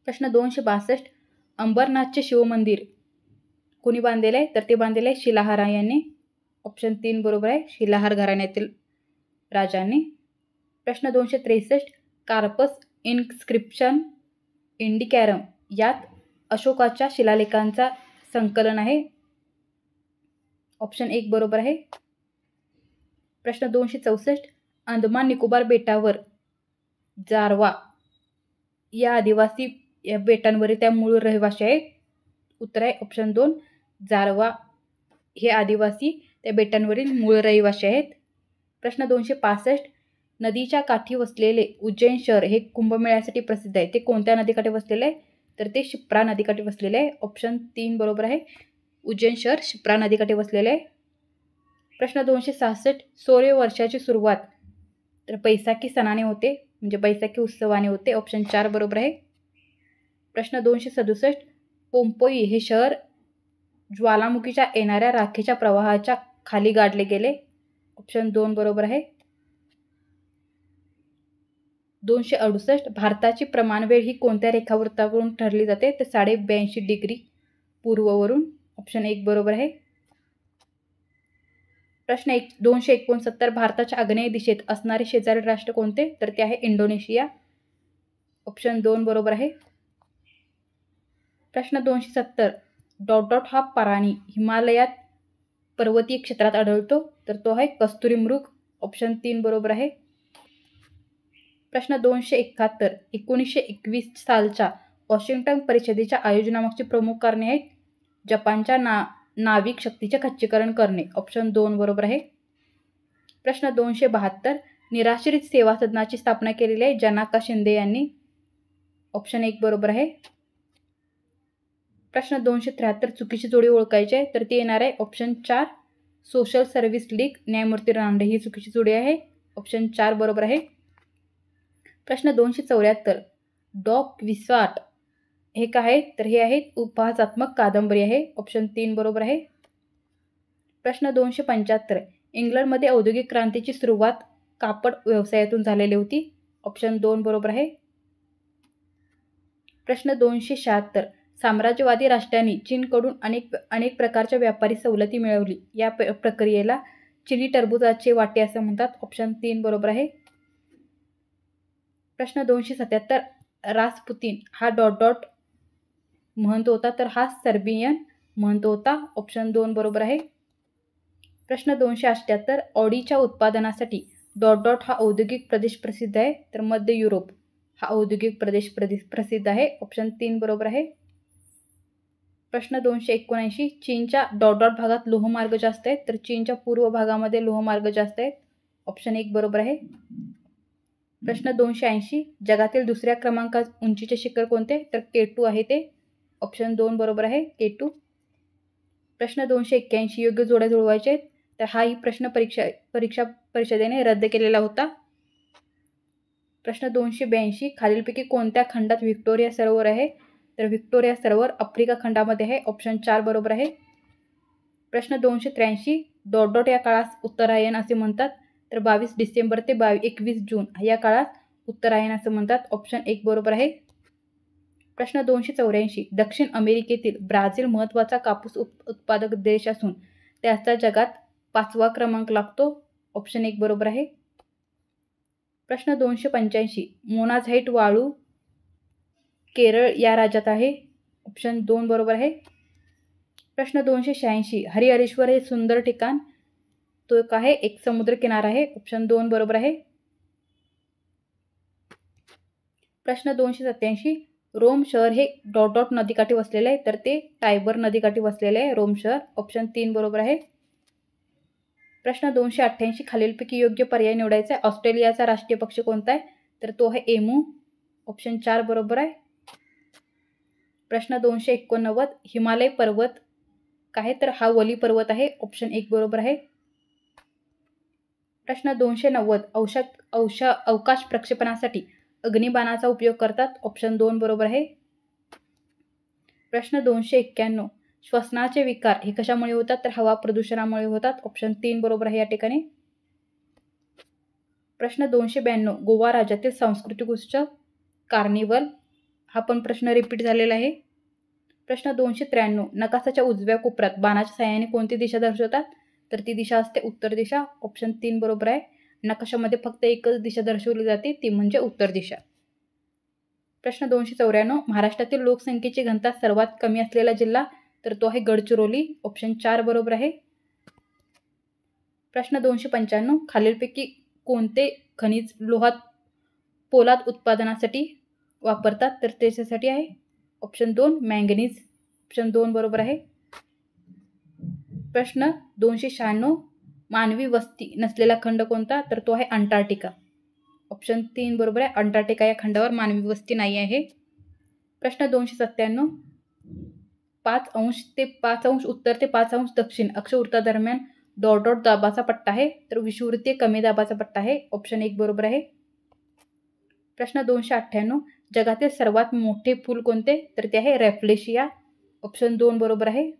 प्रश्न 262, अंबरनाथचे शिवमंदिर कोणी बांधलेलं आहे? तर ते बांधलेलं आहे शिलाहार यांनी. ऑप्शन 3 बरोबर आहे, शिलाहार घराण्यातील राजांनी. प्रश्न 263, कार्पस इन्स्क्रिप्शन इंडिकॅरम यात अशोकाच्या शिलालेखांचा संकलन आहे. ऑप्शन 1 बरोबर आहे. प्रश्न 264 अंदमान निकोबार बेटावर जारवा या आदिवासी या बेटांवरील त्या मूळ रहिवासी आहेत. उत्तर आहे ऑप्शन 2 जारवा हे आदिवासी त्या बेटांवरील मूळ रहिवासी आहेत. प्रश्न 265 नदीच्या काठी वसलेले उज्जैन शहर हे कुंभमेळ्यासाठी प्रसिद्ध आहे. ते कोणत्या नदीकाठी वसलेले आहे? तर ते शिप्रा नदीकाठी वसलेले आहे. ऑप्शन 3 बरोबर आहे. उज्जैन शहर शिप्रा नदीकाठी वसलेले आहे. प्रश्न 266 सूर्य वर्षाची सुरुवात तर बैसाखी सणाने होते म्हणजे बैसाखी उत्सवाने होते. ऑप्शन 4 बरोबर आहे. प्रश्न 267 पोम्पोई हे शहर ज्वालामुखीच्या येणाऱ्या राखेच्या प्रवाहाच्या खाली गाडले गेले. ऑप्शन 2 बरोबर आहे. 268 भारताची प्रमाणवेळ ही कोणत्या रेखावृत्तावरून ठरली जाते? तर 82.5 डिग्री पूर्ववरून. ऑप्शन 1 बरोबर आहे. प्रश्न 269 भारताच्या आग्नेय दिशेत असणारे शेजारी राष्ट्र कोणते? तर ते आहे इंडोनेशिया. ऑप्शन 2 बरोबर आहे. प्रश्न 270 डॉट हा प्राणी हिमालयात पर्वतीय क्षेत्रात आढळतो. तर तो आहे कस्तुरी मृग. ऑप्शन 3 बरोबर आहे. प्रश्न 271 1921 सालच्या वॉशिंग्टन परिषदेच्या आयोजनामागची प्रमुख कारणे आहेत. जपानच्या नाविक शक्तीचे खच्चीकरण करणे. ऑप्शन 2 बरोबर आहे. प्रश्न 272 निराश्रित सेवा सदनाची स्थापना केलेली आहे जनाका शिंदे यांनी. ऑप्शन 1 बरोबर आहे. प्रश्न 273 चुकीची जोडी ओळखायची आहे तर ती येणार आहे ऑप्शन 4 सोशल सर्व्हिस लीग न्यायमूर्ती रानडे ही चुकीची जोडी आहे. ऑप्शन 4 बरोबर आहे. प्रश्न 274 डॉक विस्वाट हे काय आहे? तर हे आहेत उपहासात्मक कादंबरी आहे. ऑप्शन 3 बरोबर आहे. प्रश्न 275 इंग्लंडमध्ये औद्योगिक क्रांतीची सुरुवात कापड व्यवसायातून झालेली होती. ऑप्शन 2 बरोबर आहे. प्रश्न 276 साम्राज्यवादी राष्ट्रांनी चीनकडून अनेक प्रकारच्या व्यापारी सवलती मिळवली. या प्रक्रियेला चिनी टरबुजाचे वाटे असं म्हणतात. ऑप्शन 3 बरोबर आहे. प्रश्न 277 रासपुतीन हा डॉट महंत होता तर हा सर्बियन महंत होता. ऑप्शन 2 बरोबर आहे. प्रश्न 278 ऑडीच्या उत्पादनासाठी डॉट हा औद्योगिक प्रदेश प्रसिद्ध आहे तर मध्य युरोप हा औद्योगिक प्रदेश प्रसिद्ध आहे. ऑप्शन 3 बरोबर आहे. प्रश्न 279 चीनच्या डॉट भागात लोहमार्ग जास्त आहेत तर चीनच्या पूर्व भागामध्ये लोहमार्ग जास्त आहेत. ऑप्शन 1 बरोबर आहे. प्रश्न 280 जगातील दुसऱ्या क्रमांकात उंचीचे शिखर कोणते? तर K2 आहे ते. ऑप्शन 2 बरोबर आहे K2. प्रश्न 281 योग्य जोड्या जुळवायचे आहेत तर हाही प्रश्न परीक्षा परिषदेने रद्द केलेला होता. प्रश्न 282 खालीलपैकी कोणत्या खंडात व्हिक्टोरिया सरोवर आहे? तर व्हिक्टोरिया सरोवर आफ्रिका खंडामध्ये आहे. ऑप्शन 4 बरोबर आहे. प्रश्न 283 डॉट या काळास उत्तरायण असे म्हणतात तर 22 डिसेंबर ते 21 जून या काळात उत्तरायण असं म्हणतात. ऑप्शन 1 बरोबर आहे. प्रश्न 284 दक्षिण अमेरिकेतील ब्राझील महत्त्वाचा कापूस उत्पादक देश असून त्याचा जगात 5वा क्रमांक लागतो. ऑप्शन 1 बरोबर आहे. प्रश्न 285 मोनाझाईट वाळू केरळ या राज्यात आहे. ऑप्शन 2 बरोबर आहे. प्रश्न 286 हरिहरेश्वर हे सुंदर ठिकाण तो एक आहे एक समुद्र किनारा आहे. ऑप्शन 2 बरोबर आहे. प्रश्न 287 रोम शहर हे डॉट नदीकाठी वसलेले आहे तर ते टायबर नदीकाठी वसलेले आहे रोम शहर. ऑप्शन 3 बरोबर आहे. प्रश्न 288 खालीलपैकी योग्य पर्याय निवडायचा आहे. ऑस्ट्रेलियाचा राष्ट्रीय पक्षी कोणता आहे? तर तो आहे एमू. ऑप्शन 4 बरोबर आहे. प्रश्न 289 हिमालय पर्वत काय तर हा वली पर्वत आहे. ऑप्शन 1 बरोबर आहे. प्रश्न 290 अवकाश प्रक्षेपणासाठी अग्निबाणाचा उपयोग करतात. ऑप्शन 2 बरोबर आहे. प्रश्न 291 श्वसनाचे विकार हे कशामुळे होतात? तर हवा प्रदूषणामुळे होतात. ऑप्शन 3 बरोबर आहे या ठिकाणी. प्रश्न 292 गोवा राज्यातील सांस्कृतिक उत्सव कार्निवल हा पण प्रश्न रिपीट झालेला आहे. प्रश्न 293 नकाशाच्या उजव्या कोपऱ्यात बाणाच्या साहाय्याने कोणती दिशा दर्शवतात? तर ती दिशा असते उत्तर दिशा. ऑप्शन 3 बरोबर आहे. नकाशामध्ये फक्त एकच दिशा दर्शवली जाते ती म्हणजे उत्तर दिशा. प्रश्न 294 महाराष्ट्रातील लोकसंख्येची घनता सर्वात कमी असलेला जिल्हा तर तो आहे गडचिरोली. ऑप्शन 4 बरोबर आहे. प्रश्न 295, खालीलपैकी कोणते खनिज लोहात पोलाद उत्पादनासाठी वापरतात? तर त्याच्यासाठी आहे ऑप्शन 2 मॅंगनीज. ऑप्शन 2 बरोबर आहे. प्रश्न 296, मानवी वस्ती नसलेला खंड कोणता? तर तो आहे अंटार्क्टिका. ऑप्शन 3 बरोबर आहे. अंटार्क्टिका या खंडावर मानवी वस्ती नाही आहे. प्रश्न 297, 5° ते 5° उत्तर ते 5° दक्षिण अक्षवृत्तादरम्यान डॉट डॉट दाबाचा पट्टा आहे. तर विषुववृत्तीय कमी दाबाचा पट्टा आहे. ऑप्शन 1 बरोबर आहे. प्रश्न 298, जगातील सर्वात मोठे फूल कोणते? तर ते आहे रॅफ्लेशिया. ऑप्शन 2 बरोबर आहे.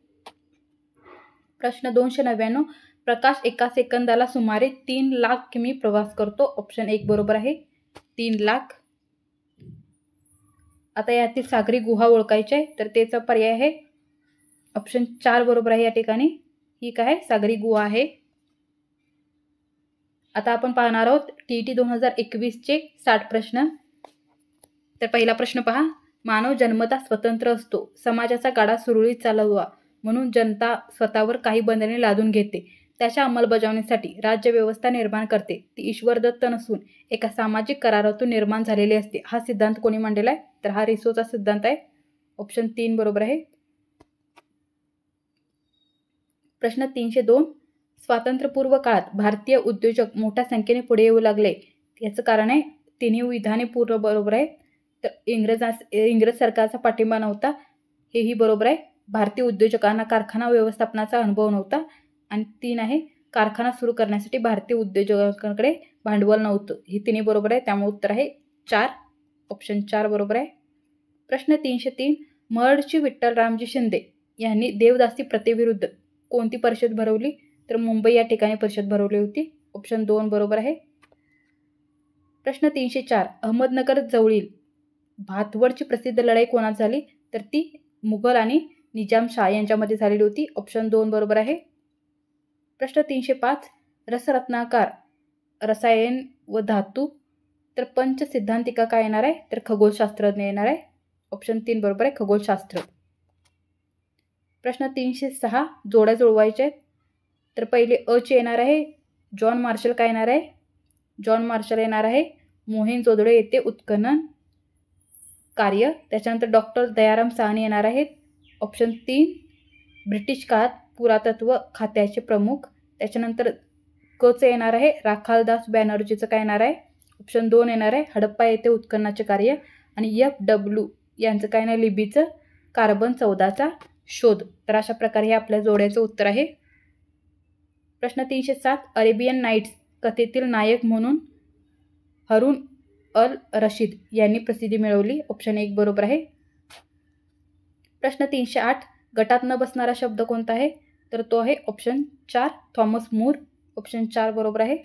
प्रश्न 299, प्रकाश एका सेकंदाला सुमारे 3 लाख किमी प्रवास करतो. ऑप्शन 1 बरोबर आहे. 3 लाख. आता यातील सागरी गुहा ओळखायची आहे. तर त्याचा पर्याय आहे ऑप्शन 4 बरोबर आहे. या ठिकाणी ही काय सागरी गुहा आहे. आता आपण पाहणार आहोत TET 2021चे 60 प्रश्न. तर पहिला प्रश्न पहा, मानव जन्मतः स्वतंत्र असतो. समाजाचा गाडा सुरळीत चालवा म्हणून जनता स्वतःवर काही बंधने लादून घेते. त्याच्या अंमलबजावणीसाठी राज्यव्यवस्था निर्माण करते. ती ईश्वरदत्त नसून एका सामाजिक करारातून निर्माण झालेली असते. हा सिद्धांत कोणी मांडलेला आहे? तर हा रिसोचा सिद्धांत आहे. ऑप्शन 3 बरोबर आहे. प्रश्न 302, स्वातंत्र्यपूर्व काळात भारतीय उद्योजक मोठ्या संख्येने पुढे येऊ लागले. याचं कारण आहे तिन्ही विधाने पूर्ण बरोबर आहे. तर इंग्रज सरकारचा पाठिंबा नव्हता, हेही बरोबर आहे. भारतीय उद्योजकांना कारखाना व्यवस्थापनाचा अनुभव नव्हता. आणि 3 आहे, कारखाना सुरू करण्यासाठी भारतीय उद्योजकांकडे भांडवल नव्हतं. ही तिन्ही बरोबर आहे. त्यामुळे उत्तर आहे 4. ऑप्शन 4 बरोबर आहे. प्रश्न 303, महडची विठ्ठलरामजी शिंदे यांनी देवदासी प्रथेविरुद्ध कोणती परिषद भरवली? तर मुंबई या ठिकाणी परिषद भरवली होती. ऑप्शन 2 बरोबर आहे. प्रश्न 304, अहमदनगर जवळील भातवडची प्रसिद्ध लढाई कोणात झाली? तर ती मुघल आणि निजामशाह यांच्यामध्ये झालेली होती. ऑप्शन 2 बरोबर आहे. प्रश्न 305, रसरत्नाकार रसायन व धातू. तर पंचसिद्धांतिका काय येणार आहे? तर खगोलशास्त्रज्ञ येणार आहे. ऑप्शन 3 बरोबर आहे, खगोलशास्त्र. प्रश्न 306, जोड्या जुळवायच्या आहेत. तर पहिले चे येणार आहे जॉन मार्शल. काय येणार आहे? जॉन मार्शल येणार आहे मोहेंजोदडो येथे उत्खनन कार्य. त्याच्यानंतर डॉक्टर दयाराम साहनी येणार आहेत. ऑप्शन 3 ब्रिटिश काळात पुरातत्व खात्याचे प्रमुख. त्याच्यानंतर चे येणार आहे राखालदास बॅनर्जीचं काय येणार आहे? ऑप्शन 2 येणार आहे हडप्पा येथे उत्खननाचे कार्य. आणि FW यांचं काय नाही, लिबीचं कार्बन 14चा शोध. तर अशा प्रकारे हे आपल्या जोड्याचं उत्तर आहे. प्रश्न 307, अरेबियन नाईट्स कथेतील नायक म्हणून हरून अल रशीद यांनी प्रसिद्धी मिळवली. ऑप्शन 1 बरोबर आहे. प्रश्न 308, गटात न बसणारा शब्द कोणता आहे? तर तो आहे ऑप्शन 4 थॉमस मूर. ऑप्शन 4 बरोबर आहे.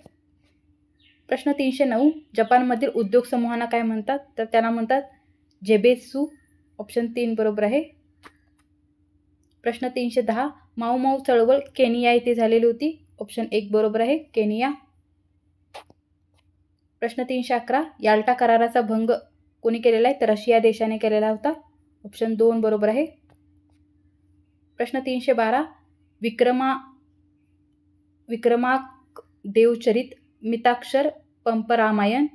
प्रश्न 309, जपानमधील उद्योग समूहांना काय म्हणतात? तर त्यांना म्हणतात जेबेत्सू. ऑप्शन 3 बरोबर आहे. प्रश्न 310, माऊ माऊ चळवळ केनिया येथे झालेली होती. ऑप्शन 1 बरोबर आहे, केनिया. प्रश्न 311, याल्टा कराराचा भंग कोणी केलेला आहे? तर रशिया देशाने केलेला होता. ऑप्शन 2 बरोबर आहे. प्रश्न 312, विक्रमाक देवचरित, मिताक्षर, पंपरामायण,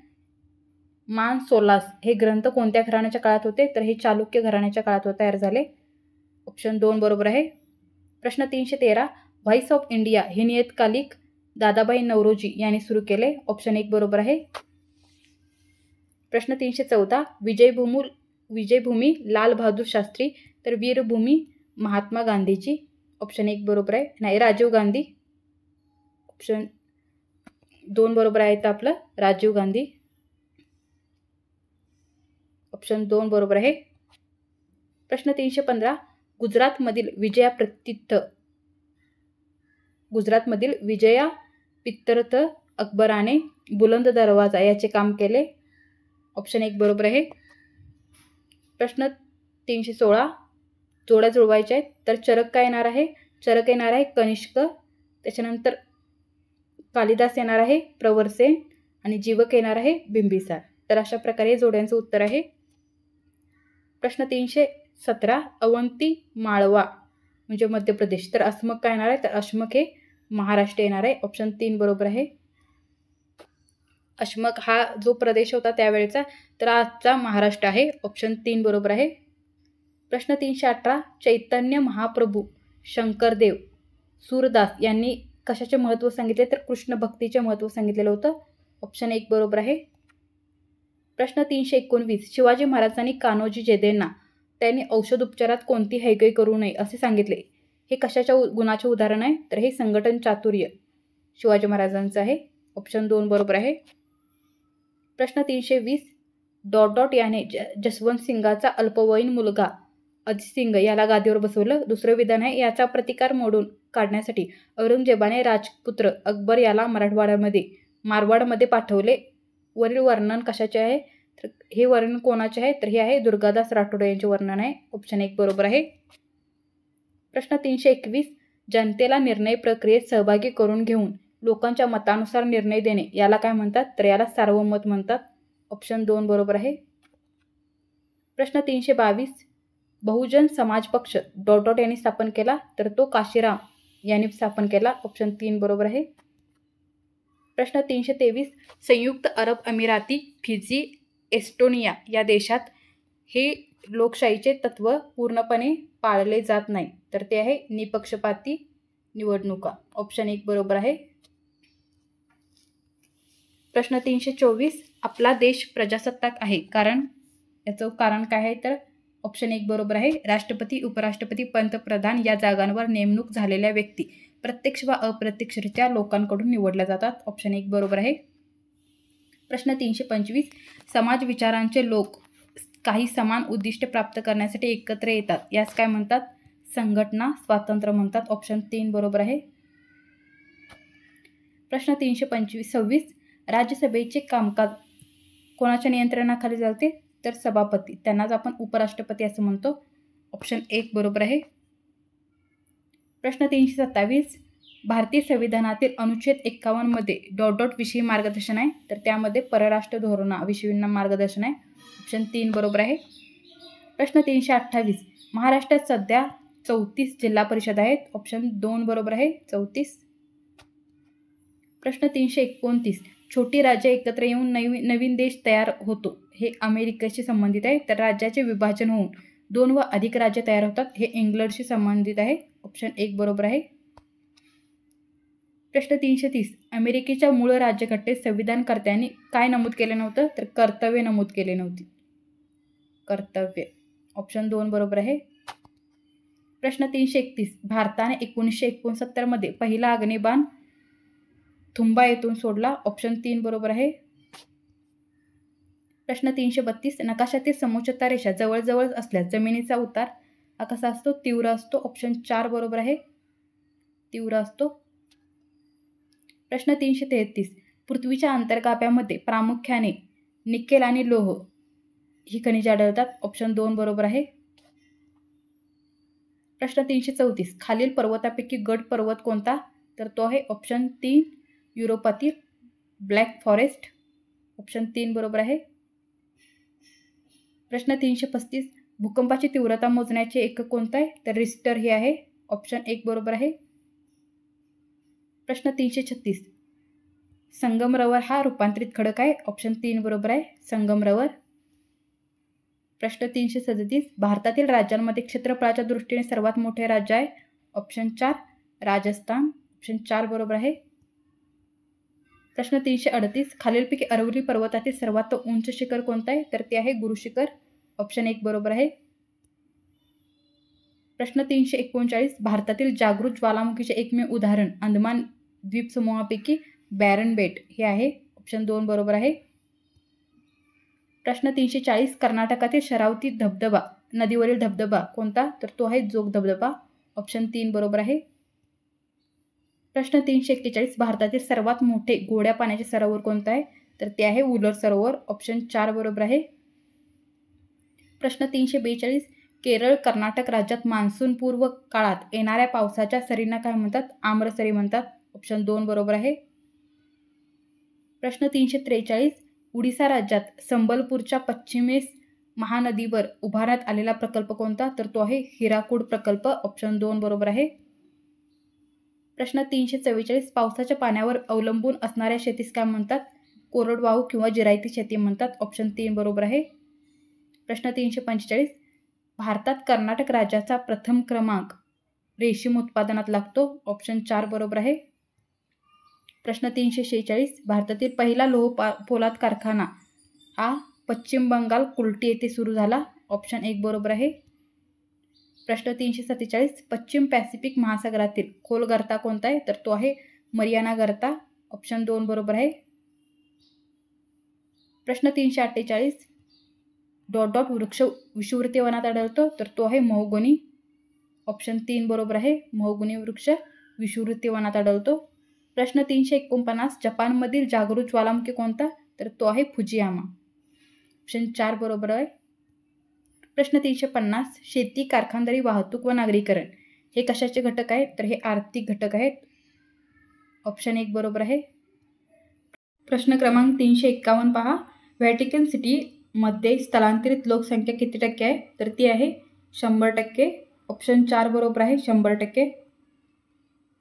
मानसोलास हे ग्रंथ कोणत्या घराण्याच्या काळात होते? तर हे चालुक्य घराण्याच्या काळात तयार झाले. ऑप्शन 2 बरोबर आहे. प्रश्न 313, व्हॉइस ऑफ इंडिया हे नियतकालिक दादाभाई नौरोजी यांनी सुरू केले. ऑप्शन 1 बरोबर आहे. प्रश्न 314, विजयभूमी लाल बहादूर शास्त्री. तर वीरभूमी महात्मा गांधीजी. ऑप्शन 1 बरोबर आहे. नाही, राजीव गांधी. ऑप्शन 2 बरोबर आहे तर आपलं राजीव गांधी. ऑप्शन 2 बरोबर आहे. प्रश्न 315, गुजरातमधील विजया पित्तर्थ अकबराने बुलंद दरवाजा याचे काम केले. ऑप्शन 1 बरोबर आहे. प्रश्न 316, जोड्या जुळवायच्या आहेत. तर चरक काय येणार आहे? चरक येणार आहे कनिष्क. त्याच्यानंतर कालिदास येणार आहे प्रवरसेन आणि जीवक येणार आहे बिंबिसार. तर अशा प्रकारे जोड्यांचं उत्तर आहे. प्रश्न 317, अवंती माळवा म्हणजे मध्य प्रदेश. तर अस्मक काय येणार आहे? तर अस्मक हे महाराष्ट्र येणार आहे. ऑप्शन 3 बरोबर आहे. अशमक हा जो प्रदेश होता त्यावेळेचा, तर आजचा महाराष्ट्र आहे. ऑप्शन 3 बरोबर आहे. प्रश्न 318 चैतन्य महाप्रभू शंकरदेव सूरदास यांनी कशाचे महत्त्व सांगितले, तर कृष्ण भक्तीचे महत्त्व सांगितलेलं होतं. ऑप्शन 1 बरोबर आहे. प्रश्न 319 शिवाजी महाराजांनी कान्होजी जेधेंना त्यांनी औषध उपचारात कोणती हैगई करू नये असे सांगितले. हे कशाच्या गुणाचे उदाहरण आहे, तर हे संघटन चातुर्य शिवाजी महाराजांचं आहे. ऑप्शन 2 बरोबर आहे. प्रश्न 320 डॉट याने जसवंत सिंगाचा अल्पवयीन मुलगा अजित सिंग याला गादीवर बसवलं. दुसरं विधान आहे याचा प्रतिकार मोडून काढण्यासाठी औरंगजेबाने राजपुत्र अकबर याला मारवाडमध्ये पाठवले. वरील वर्णन कशाचे आहे, तर हे वर्णन कोणाचे आहे, तर हे आहे दुर्गादास राठोड यांचे वर्णन आहे. ऑप्शन 1 बरोबर आहे. प्रश्न 321 जनतेला निर्णय प्रक्रियेत सहभागी करून घेऊन लोकांच्या मतानुसार निर्णय देणे याला काय म्हणतात, तर याला सार्वमत म्हणतात. ऑप्शन 2 बरोबर आहे. प्रश्न 322 बहुजन समाज पक्ष डॉट यांनी स्थापन केला, तर तो काशीराम यांनी स्थापन केला. ऑप्शन 3 बरोबर आहे. प्रश्न 323 संयुक्त अरब अमिराती, फिजी, एस्टोनिया या देशात हे लोकशाहीचे तत्त्व पूर्णपणे पाळले जात नाही, तर ते आहे निपक्षपाती निवडणुका. ऑप्शन 1 बरोबर आहे. प्रश्न 324 आपला देश प्रजासत्ताक आहे कारण याचं कारण काय आहे, तर ऑप्शन 1 बरोबर आहे. राष्ट्रपती, उपराष्ट्रपती, पंतप्रधान या जागांवर नेमणूक झालेल्या व्यक्ती प्रत्यक्ष व अप्रत्यक्षरित्या लोकांकडून निवडल्या जातात. ऑप्शन 1 बरोबर आहे. प्रश्न 325 समाज विचारांचे लोक काही समान उद्दिष्ट प्राप्त करण्यासाठी एकत्र येतात यास काय म्हणतात, संघटना स्वातंत्र्य म्हणतात. ऑप्शन 3 बरोबर आहे. प्रश्न 326 राज्यसभेचे कामकाज कोणाच्या नियंत्रणाखाली चालते, तर सभापती, त्यांनाच आपण उपराष्ट्रपती असं म्हणतो. ऑप्शन 1 बरोबर आहे. प्रश्न 327 भारतीय संविधानातील अनुच्छेद 51 मध्ये डॉट विषयी मार्गदर्शन आहे, तर त्यामध्ये परराष्ट्र धोरणाविषयी मार्गदर्शन आहे. ऑप्शन 3 बरोबर आहे. प्रश्न 328 महाराष्ट्रात सध्या 34 जिल्हा परिषद आहेत. ऑप्शन 2 बरोबर आहे. 34. प्रश्न 329 छोटी राज्य एकत्र येऊन नवीन देश तयार होतो, हे अमेरिकेशी संबंधित आहे, तर राज्याचे विभाजन होऊन 2 व अधिक राज्य तयार होतात, हे इंग्लंडशी संबंधित आहे. ऑप्शन 1 बरोबर आहे. प्रश्न 330 अमेरिकेच्या मूळ राज्यघटनेत संविधानकर्त्यांनी काय नमूद केले नव्हतं, तर कर्तव्य नमूद केले नव्हते. कर्तव्य. ऑप्शन 2 बरोबर आहे. प्रश्न 331 भारताने 1969 मध्ये पहिला अग्निबाण थुंबा येथून सोडला. ऑप्शन 3 बरोबर आहे. प्रश्न 332 नकाशातील समोच्चता रेषा जवळजवळ असल्यास जमिनीचा उतार हा कसा असतो, तीव्र असतो. ऑप्शन 4 बरोबर आहे. तीव्र असतो. प्रश्न 333 पृथ्वीच्या अंतर्गाभ्यामध्ये प्रामुख्याने निकेल आणि लोह ही खनिजे आढळतात. ऑप्शन 2 बरोबर आहे. प्रश्न 334 खालील पर्वतापैकी गड पर्वत कोणता, तर तो आहे ऑप्शन 3 युरोपातील ब्लॅक फॉरेस्ट. ऑप्शन 3 बरोबर आहे. प्रश्न 335 भूकंपाची तीव्रता मोजण्याचे एकक कोणतं आहे, तर रिस्टर हे आहे. ऑप्शन 1 बरोबर आहे. प्रश्न 336 संगमरवर हा रूपांतरित खडक आहे. ऑप्शन 3 बरोबर आहे. संगमरवर. प्रश्न 337 भारतातील राज्यांमध्ये क्षेत्रफळाच्या दृष्टीने सर्वात मोठे राज्य आहे. ऑप्शन 4 राजस्थान. ऑप्शन 4 बरोबर आहे. प्रश्न 338 खालीलपैकी अरवली पर्वतातील सर्वात उंच शिखर कोणतं आहे, तर ते आहे गुरु शिखर. ऑप्शन 1 बरोबर आहे. प्रश्न 339 भारतातील जागृत ज्वालामुखीचे एकमेव उदाहरण अंदमान द्वीपसमूहापैकी बॅरन बेट हे आहे. ऑप्शन 2 बरोबर आहे. प्रश्न 340 कर्नाटकातील शरावती धबधबा नदीवरील धबधबा कोणता, तर तो आहे जोग धबधबा. ऑप्शन 3 बरोबर आहे. प्रश्न 341 भारतातील सर्वात मोठे गोड्या पाण्याचे सरोवर कोणतं आहे, तर ते आहे उलर सरोवर. ऑप्शन 4 बरोबर आहे. प्रश्न 342 केरळ कर्नाटक राज्यात मान्सून पूर्व काळात येणाऱ्या पावसाच्या सरींना काय म्हणतात, आम्रसरी म्हणतात. ऑप्शन 2 बरोबर आहे. प्रश्न 343 उडिसा राज्यात संबलपूरच्या पश्चिमेस महानदीवर उभारण्यात आलेला प्रकल्प कोणता, तर तो आहे हिराकूड प्रकल्प. ऑप्शन 2 बरोबर आहे. प्रश्न 344 पावसाच्या पाण्यावर अवलंबून असणाऱ्या शेतीस काय म्हणतात? कोरडवाहू किंवा जिरायती शेती म्हणतात. ऑप्शन 3 बरोबर आहे. प्रश्न 345 भारतात कर्नाटक राज्याचा प्रथम क्रमांक रेशीम उत्पादनात लागतो. ऑप्शन 4 बरोबर आहे. प्रश्न 346 भारतातील पहिला लोह पोलाद कारखाना हा पश्चिम बंगाल कुल्टी येथे सुरू झाला. ऑप्शन 1 बरोबर आहे. प्रश्न 347 पश्चिम पॅसिफिक महासागरातील खोल गर्ता कोणता आहे? तर तो आहे मरियाना गर्ता. ऑप्शन 2 बरोबर आहे. प्रश्न 348 डॉट डॉट वृक्ष विषुववृत्तीय वनात आढळतो. तर तो आहे महोगनी. ऑप्शन 3 बरोबर आहे. महोगनी वृक्ष विषुववृत्तीय वनात आढळतो. प्रश्न 349 जपानमधील जागृत ज्वालामुखी कोणता? तर तो आहे फुजियामा. ऑप्शन 4 बरोबर आहे. प्रश्न 350 शेती, कारखानदारी, वाहतूक व नागरीकरण हे कशाचे घटक आहेत? तर हे आर्थिक घटक आहेत. ऑप्शन 1 बरोबर आहे. प्रश्न क्रमांक 351 पहा. व्हॅटिकन सिटीमध्ये स्थलांतरित लोकसंख्या किती टक्के आहे? तर ती आहे 100%. ऑप्शन 4 बरोबर आहे. 100%.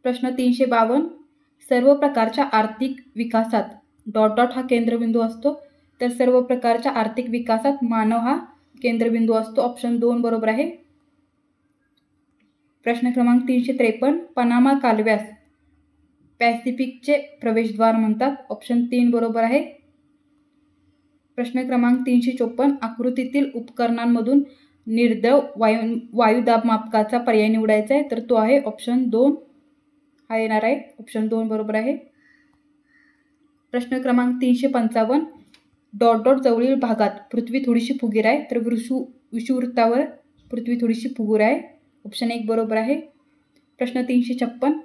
प्रश्न 352 सर्व प्रकारच्या आर्थिक विकासात डॉट डॉट हा केंद्रबिंदू असतो. तर सर्व प्रकारच्या आर्थिक विकासात मानव हा केंद्रबिंदू असतो. ऑप्शन 2 बरोबर आहे. प्रश्न क्रमांक 353 पनामा कालव्यास पॅसिफिकचे प्रवेशद्वार म्हणतात. ऑप्शन 3 बरोबर आहे. प्रश्न क्रमांक 354 आकृतीतील उपकरणांमधून निर्दय वायुदाब मापकाचा पर्याय निवडायचा आहे. तर तो आहे ऑप्शन 2 हा येणार आहे. ऑप्शन 2 बरोबर आहे. प्रश्न क्रमांक 355 डॉट डॉट जवळील भागात पृथ्वी थोडीशी फुगीर आहे. तर विषुववृत्तावर पृथ्वी थोडीशी फुगीर आहे. ऑप्शन 1 बरोबर आहे. प्रश्न 356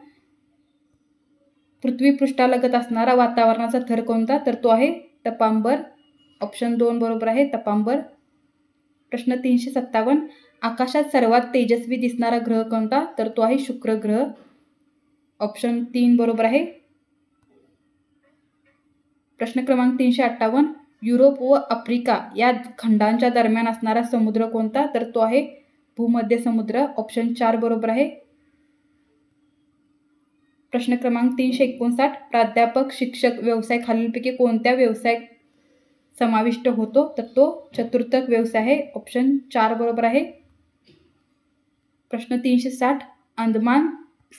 पृथ्वी पृष्ठालगत असणारा वातावरणाचा थर कोणता? तर तो आहे तपांबर. ऑप्शन 2 बरोबर आहे. तपांबर. प्रश्न 357 आकाशात सर्वात तेजस्वी दिसणारा ग्रह कोणता? तर तो आहे शुक्र ग्रह. ऑप्शन 3 बरोबर आहे. प्रश्न क्रमांक 358 युरोप व आफ्रिका या खंडांच्या दरम्यान असणारा समुद्र कोणता? तर तो आहे भूमध्य समुद्र. ऑप्शन 4 बरोबर आहे. प्रश्न क्रमांक 359 प्राध्यापक, शिक्षक व्यवसाय खालीलपैकी कोणत्या व्यवसाय समाविष्ट होतो? तर तो चतुर्थक व्यवसाय आहे. ऑप्शन 4 बरोबर आहे. प्रश्न 360 अंदमान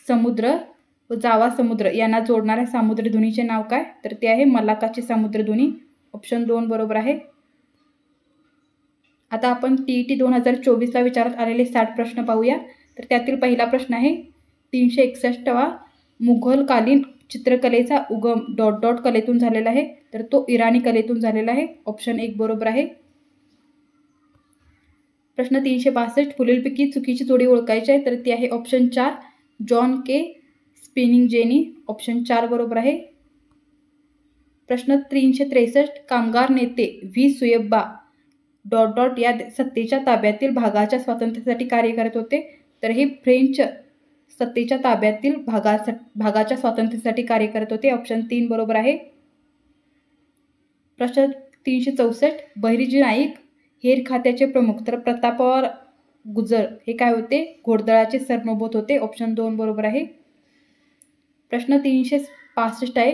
समुद्र व जावा समुद्र यांना जोडणाऱ्या सामुद्रधुनीचे नाव काय? तर ते आहे मलाकाची सामुद्रधुनी. ऑप्शन 2 बरोबर आहे. आता आपण TET 2024ला विचारत आलेले 60 प्रश्न पाहूया. तर त्यातील पहिला प्रश्न आहे 361वा मुघलकालीन चित्रकलेचा उगम डॉट डॉट कलेतून झालेला आहे. तर तो इराणी कलेतून झालेला आहे. ऑप्शन 1 बरोबर आहे. प्रश्न 362 पुढीलपैकी चुकीची जोडी ओळखायची आहे. तर ती आहे ऑप्शन 4 जॉन के स्पिनिंग जेनी. ऑप्शन 4 बरोबर आहे. प्रश्न 363 कामगार नेते व्ही सुयब्बा डॉट डॉट या सत्तेच्या ताब्यातील भागाच्या स्वातंत्र्यासाठी कार्य करत होते. तर हे फ्रेंच सत्तेच्या ताब्यातील भागाच्या स्वातंत्र्यासाठी कार्य करत होते. ऑप्शन 3 बरोबर आहे. प्रश्न 364 बहिर्जी नाईक हेर खात्याचे प्रमुख तर प्रतापराव गुजर हे काय होते? घोडदळाचे सरनोबत होते. ऑप्शन 2 बरोबर आहे. प्रश्न 365 आहे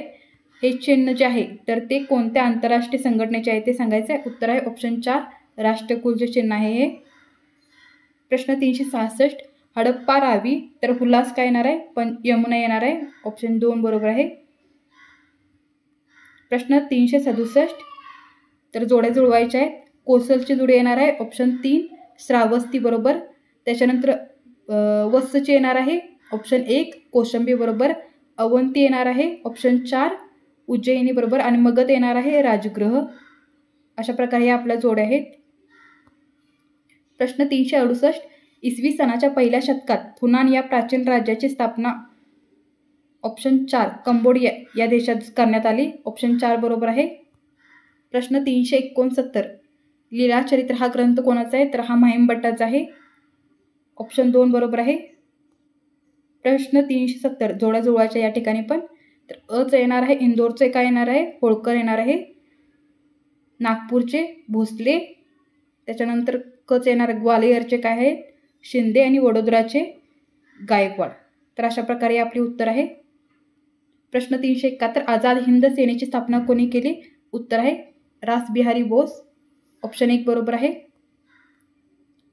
हे चिन्ह जे आहे तर ते कोणत्या आंतरराष्ट्रीय संघटनेचे आहे ते सांगायचं आहे. उत्तर आहे ऑप्शन 4 राष्ट्रकुलचे चिन्ह आहे हे. प्रश्न 366 हडप्पा रावी तर हुल्लास काय येणार आहे? पण यमुना येणार आहे. ऑप्शन 2 बरोबर आहे. प्रश्न 367 तर जोड्या जुळवायच्या आहेत. कोसलची जोडी येणार आहे ऑप्शन 3 श्रावस्ती बरोबर. त्याच्यानंतर वत्सची येणार आहे ऑप्शन 1 कोशंबी बरोबर. अवंती येणार आहे ऑप्शन 4 उज्जैनी बरोबर आणि मगध येणार आहे राजगृह. अशा प्रकारे आपल्या जोड्या आहेत. प्रश्न 368 इसवी सनाच्या पहिल्या शतकात फुनान या प्राचीन राज्याची स्थापना ऑप्शन 4 कंबोडिया या देशात करण्यात आली. ऑप्शन 4 बरोबर आहे. प्रश्न 369 लीलाचरित्र हा ग्रंथ कोणाचा आहे? तर हा महिमभट्टाचा आहे. ऑप्शन 2 बरोबर आहे. प्रश्न 370 जोड्या जुळवायच्या या ठिकाणी पण. तर अचं येणार आहे इंदोरचे काय येणार आहे? होळकर येणार आहे. नागपूरचे भोसले. त्याच्यानंतर कच येणार ग्वालियरचे काय आहेत? शिंदे आणि वडोदराचे गायकवाड. तर अशा प्रकारे आपले उत्तर आहे. प्रश्न 371, आझाद हिंद सेनेची स्थापना कोणी केली? उत्तर आहे रासबिहारी बोस. ऑप्शन 1 बरोबर आहे.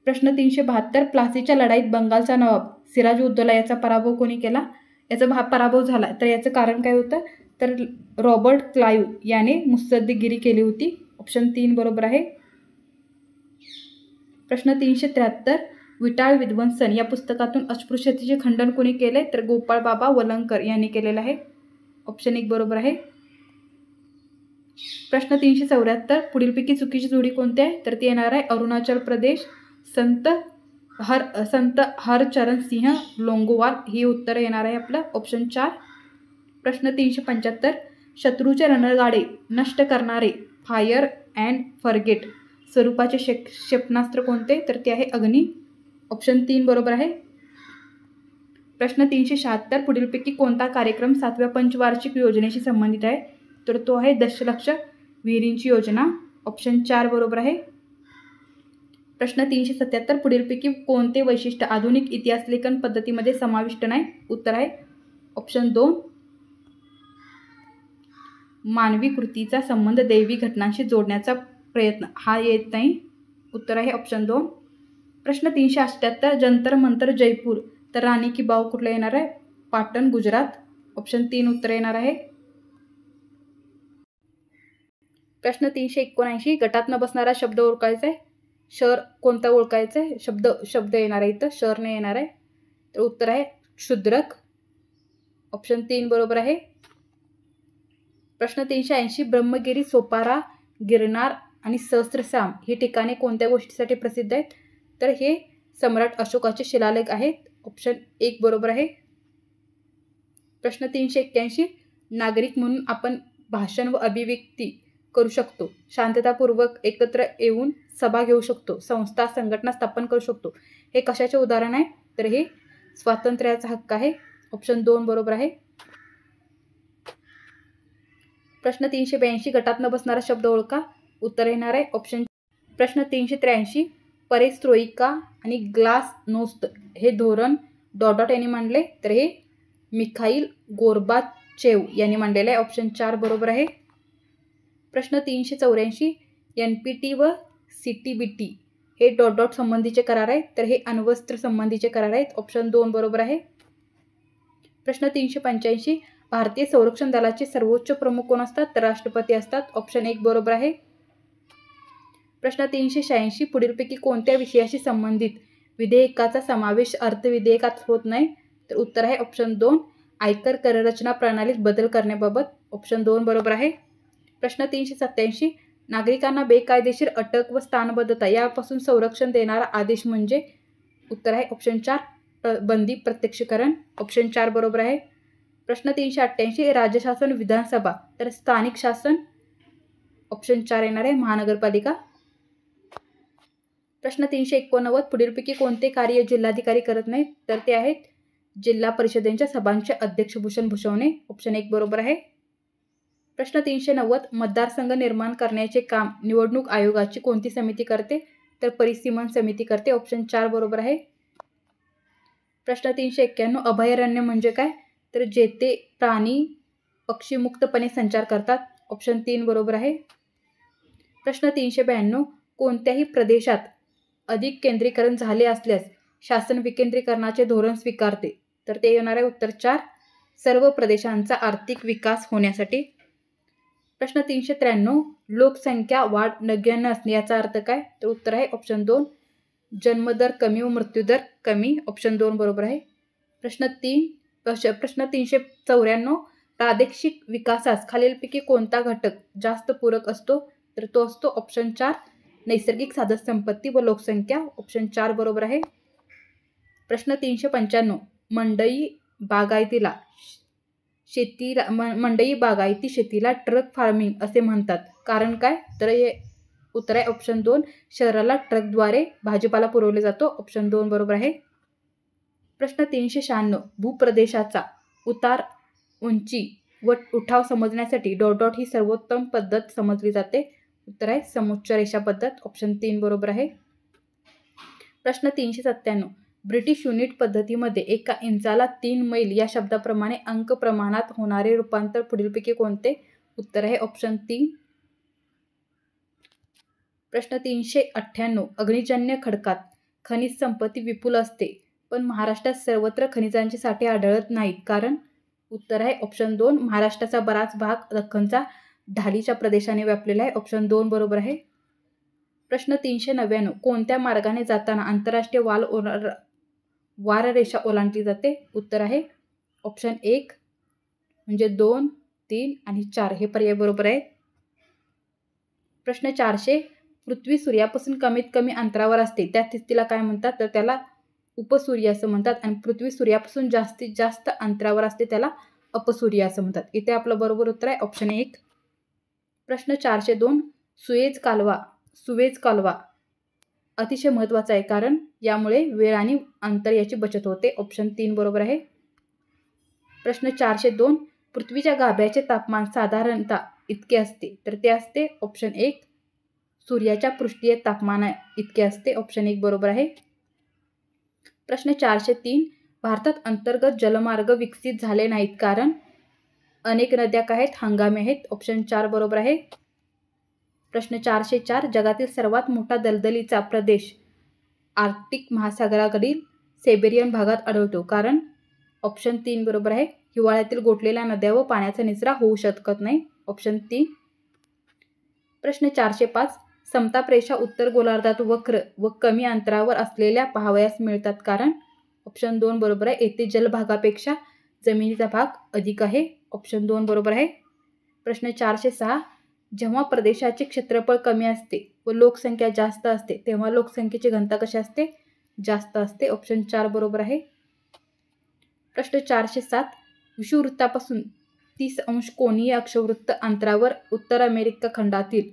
प्रश्न 372, प्लासीच्या लढाईत बंगालचा नवाब सिराजउद्दौला याचा पराभव कोणी केला? याचा पराभव झाला तर याचं कारण काय होतं? तर रॉबर्ट क्लाइव्ह याने मुत्सद्देगिरी केली होती. ऑप्शन 3 बरोबर आहे. प्रश्न 373, विटाळ विध्वंसन या पुस्तकातून अस्पृश्यतेचे खंडन कोणी केले? तर गोपाळ बाबा वलंगकर यांनी केलेलं आहे. ऑप्शन 1 बरोबर आहे. प्रश्न 374, पुढीलपैकी चुकीची जोडी कोणती आहे? तर ती येणार आहे अरुणाचल प्रदेश संत हरचरण सिंह लोंगोवाल ही उत्तर येणार आहे आपलं. ऑप्शन 4. प्रश्न 375, शत्रूचे रणगाडे नष्ट करणारे फायर अँड फॉरगेट स्वरूपाचे क्षेपणास्त्र कोणते? तर ते आहे अग्नी. ऑप्शन 3 बरोबर आहे. प्रश्न 376, पुढीलपैकी कोणता कार्यक्रम 7व्या पंचवार्षिक योजनेशी संबंधित आहे? तर तो आहे दशलक्ष विहिरींची योजना. ऑप्शन 4 बरोबर आहे. प्रश्न 377, पुढीलपैकी कोणते वैशिष्ट्य आधुनिक इतिहास लेखन पद्धतीमध्ये समाविष्ट नाही? उत्तर आहे ऑप्शन 2. मानवी कृतीचा संबंध दैवी घटनांशी जोडण्याचा प्रयत्न हा येत नाही. उत्तर आहे ऑप्शन 2. प्रश्न 378, जंतर मंतर जयपूर तर राणी की बाव कुठला येणार आहे? पाटण गुजरात. ऑप्शन 3 उत्तर येणार आहे. प्रश्न 379, गटात न बसणारा शब्द ओळखायचा आहे. शर कोणता ओळखायचा आहे? शब्द येणार आहे इथं, शर नाही येणार आहे. तर उत्तर आहे क्षुद्रक. ऑप्शन 3 बरोबर आहे. प्रश्न 380, ब्रह्मगिरी, सोपारा, गिरनार आणि सहस्त्रसाम ही ठिकाणे कोणत्या गोष्टीसाठी प्रसिद्ध आहेत? तर हे सम्राट अशोकाचे शिलालेख आहेत. ऑप्शन 1 बरोबर आहे. प्रश्न 381, नागरिक म्हणून आपण भाषण व अभिव्यक्ती करू शकतो, शांततापूर्वक एकत्र येऊन सभा घेऊ शकतो, संस्था संघटना स्थापन करू शकतो. हे कशाचे उदाहरण आहे? तर हे स्वातंत्र्याचा हक्क आहे. ऑप्शन 2 बरोबर आहे. प्रश्न 382, गटात न बसणारा शब्द ओळखा. उत्तर येणार आहे ऑप्शन. प्रश्न 383, पेरेस्ट्रोइका आणि ग्लासनोस्त हे धोरण डॉट यांनी मांडले. तर हे मिखाईल गोर्बाचेव यांनी मांडलेले आहे. ऑप्शन 4 बरोबर आहे. प्रश्न 384, NPT व CTBT हे डॉट संबंधीचे करार आहेत. तर हे अण्वस्त्र संबंधीचे करार आहेत. ऑप्शन 2 बरोबर आहे. प्रश्न 385, भारतीय संरक्षण दलाचे सर्वोच्च प्रमुख कोण असतात? तर राष्ट्रपती असतात. ऑप्शन 1 बरोबर आहे. प्रश्न 386, पुढीलपैकी कोणत्या विषयाशी संबंधित विधेयकाचा समावेश अर्थविधेयकात होत नाही? तर उत्तर आहे ऑप्शन 2, आयकर कररचना प्रणालीत बदल करण्याबाबत. ऑप्शन 2 बरोबर आहे. प्रश्न 387, नागरिकांना बेकायदेशीर अटक व स्थानबद्धता यापासून संरक्षण देणारा आदेश म्हणजे? उत्तर आहे ऑप्शन 4, बंदी प्रत्यक्षीकरण. ऑप्शन 4 बरोबर आहे. प्रश्न 388, राज्यशासन, विधानसभा तर स्थानिक शासन. ऑप्शन 4 येणार आहे महानगरपालिका. प्रश्न 389, पुढीलपैकी कोणते कार्य जिल्हाधिकारी करत नाहीत? तर ते आहेत जिल्हा परिषदेच्या सभांचे अध्यक्ष भूषण भूषवणे. ऑप्शन 1 बरोबर आहे. प्रश्न 390, मतदारसंघ निर्माण करण्याचे काम निवडणूक आयोगाची कोणती समिती करते? तर परिसीमन समिती करते. ऑप्शन 4 बरोबर आहे. प्रश्न 391, अभयारण्य म्हणजे काय? तर जेथे प्राणी पक्षी मुक्तपणे संचार करतात. ऑप्शन 3 बरोबर आहे. प्रश्न 392, कोणत्याही प्रदेशात अधिक केंद्रीकरण झाले असल्यास शासन विकेंद्रीकरणाचे धोरण स्वीकारते? तर ते येणार आहे उत्तर 4, सर्व प्रदेशांचा आर्थिक विकास होण्यासाठी. प्रश्न 393, लोकसंख्या वाढ नगण्य असणे याचा अर्थ काय? तर उत्तर आहे ऑप्शन 2, जन्मदर कमी व मृत्यूदर कमी. ऑप्शन 2 बरोबर आहे. प्रश्न 394, प्रादेशिक विकासास खालीलपैकी कोणता घटक जास्त पूरक असतो? तर तो असतो ऑप्शन 4, नैसर्गिक साधनसंपत्ती व लोकसंख्या. ऑप्शन 4 बरोबर आहे. प्रश्न 395, मंडई बागायती शेतीला ट्रक फार्मिंग असे म्हणतात, कारण काय? तर हे उत्तर आहे ऑप्शन 2, शहराला ट्रकद्वारे भाजीपाला पुरवले जातो. ऑप्शन 2 बरोबर आहे. प्रश्न 396, भूप्रदेशाचा उतार, उंची व उठाव समजण्यासाठी डॉट ही सर्वोत्तम पद्धत समजली जाते. उत्तर आहे समुच्च रेषा पद्धत. ऑप्शन 3 बरोबर आहे. प्रश्न 397, ब्रिटिश युनिट पद्धतीमध्ये एका इंचाला 3 मैल या शब्दाप्रमाणे अंक प्रमाणात होणारे रूपांतर पुढीलपैकी कोणते? उत्तर आहे ऑप्शन 3. प्रश्न 398. अग्निजन्य खडकात खनिज संपत्ती विपुल असते, पण महाराष्ट्रात सर्वत्र खनिजांचे साठे आढळत नाहीत. कारण? उत्तर आहे ऑप्शन 2. महाराष्ट्राचा बराच भाग दख्खनचा ढालीच्या प्रदेशाने व्यापलेला आहे. ऑप्शन 2 बरोबर आहे. प्रश्न 399. कोणत्या मार्गाने जाताना आंतरराष्ट्रीय वाररेषा ओलांडली जाते? उत्तर आहे ऑप्शन 1 म्हणजे 2, 3 आणि 4 हे पर्याय बरोबर आहेत. प्रश्न 400. पृथ्वी सूर्यापासून कमीत कमी अंतरावर असते त्या स्थितीला काय म्हणतात? तर त्याला उपसूर्य असं म्हणतात. आणि पृथ्वी सूर्यापासून जास्तीत जास्त अंतरावर असते त्याला अपसूर्य असं म्हणतात. इथे आपलं बरोबर उत्तर आहे ऑप्शन 1. प्रश्न 402. सुएझ कालवा अतिशय महत्त्वाचा आहे, कारण यामुळे वेळ आणि अंतर याची बचत होते. ऑप्शन 3 बरोबर आहे. प्रश्न 402. पृथ्वीच्या गाभ्याचे तापमान साधारणतः इतके असते, तर ते असते ऑप्शन 1. सूर्याच्या पृष्ठीय तापमान इतके असते. ऑप्शन 1 बरोबर आहे. प्रश्न 403. भारतात अंतर्गत जलमार्ग विकसित झाले नाहीत, कारण? अनेक नद्या काय आहेत? हंगामी आहेत. ऑप्शन 4 बरोबर आहे. प्रश्न 404. जगातील सर्वात मोठा दलदलीचा प्रदेश आर्क्टिक महासागराकडील सिबेरियन भागात आढळतो, कारण? ऑप्शन 3 बरोबर आहे. हिवाळ्यातील गोठलेल्या नद्या व पाण्याचा निचरा होऊ शकत नाही. ऑप्शन 3. प्रश्न 405. समतापरेषा उत्तर गोलार्धात वक्र व कमी अंतरावर असलेल्या पाहावयास मिळतात, कारण? ऑप्शन 2 बरोबर आहे. येथे जलभागापेक्षा जमिनीचा भाग अधिक आहे. ऑप्शन 2 बरोबर आहे. प्रश्न 406. जेव्हा प्रदेशाचे क्षेत्रफळ कमी असते व लोकसंख्या जास्त असते तेव्हा लोकसंख्येची घनता कशी असते? जास्त असते. ऑप्शन 4 बरोबर आहे. प्रश्न 407. विषुववृत्तापासून 30 अंश कोनीय अक्षवृत्त अंतरावर उत्तर अमेरिका खंडातील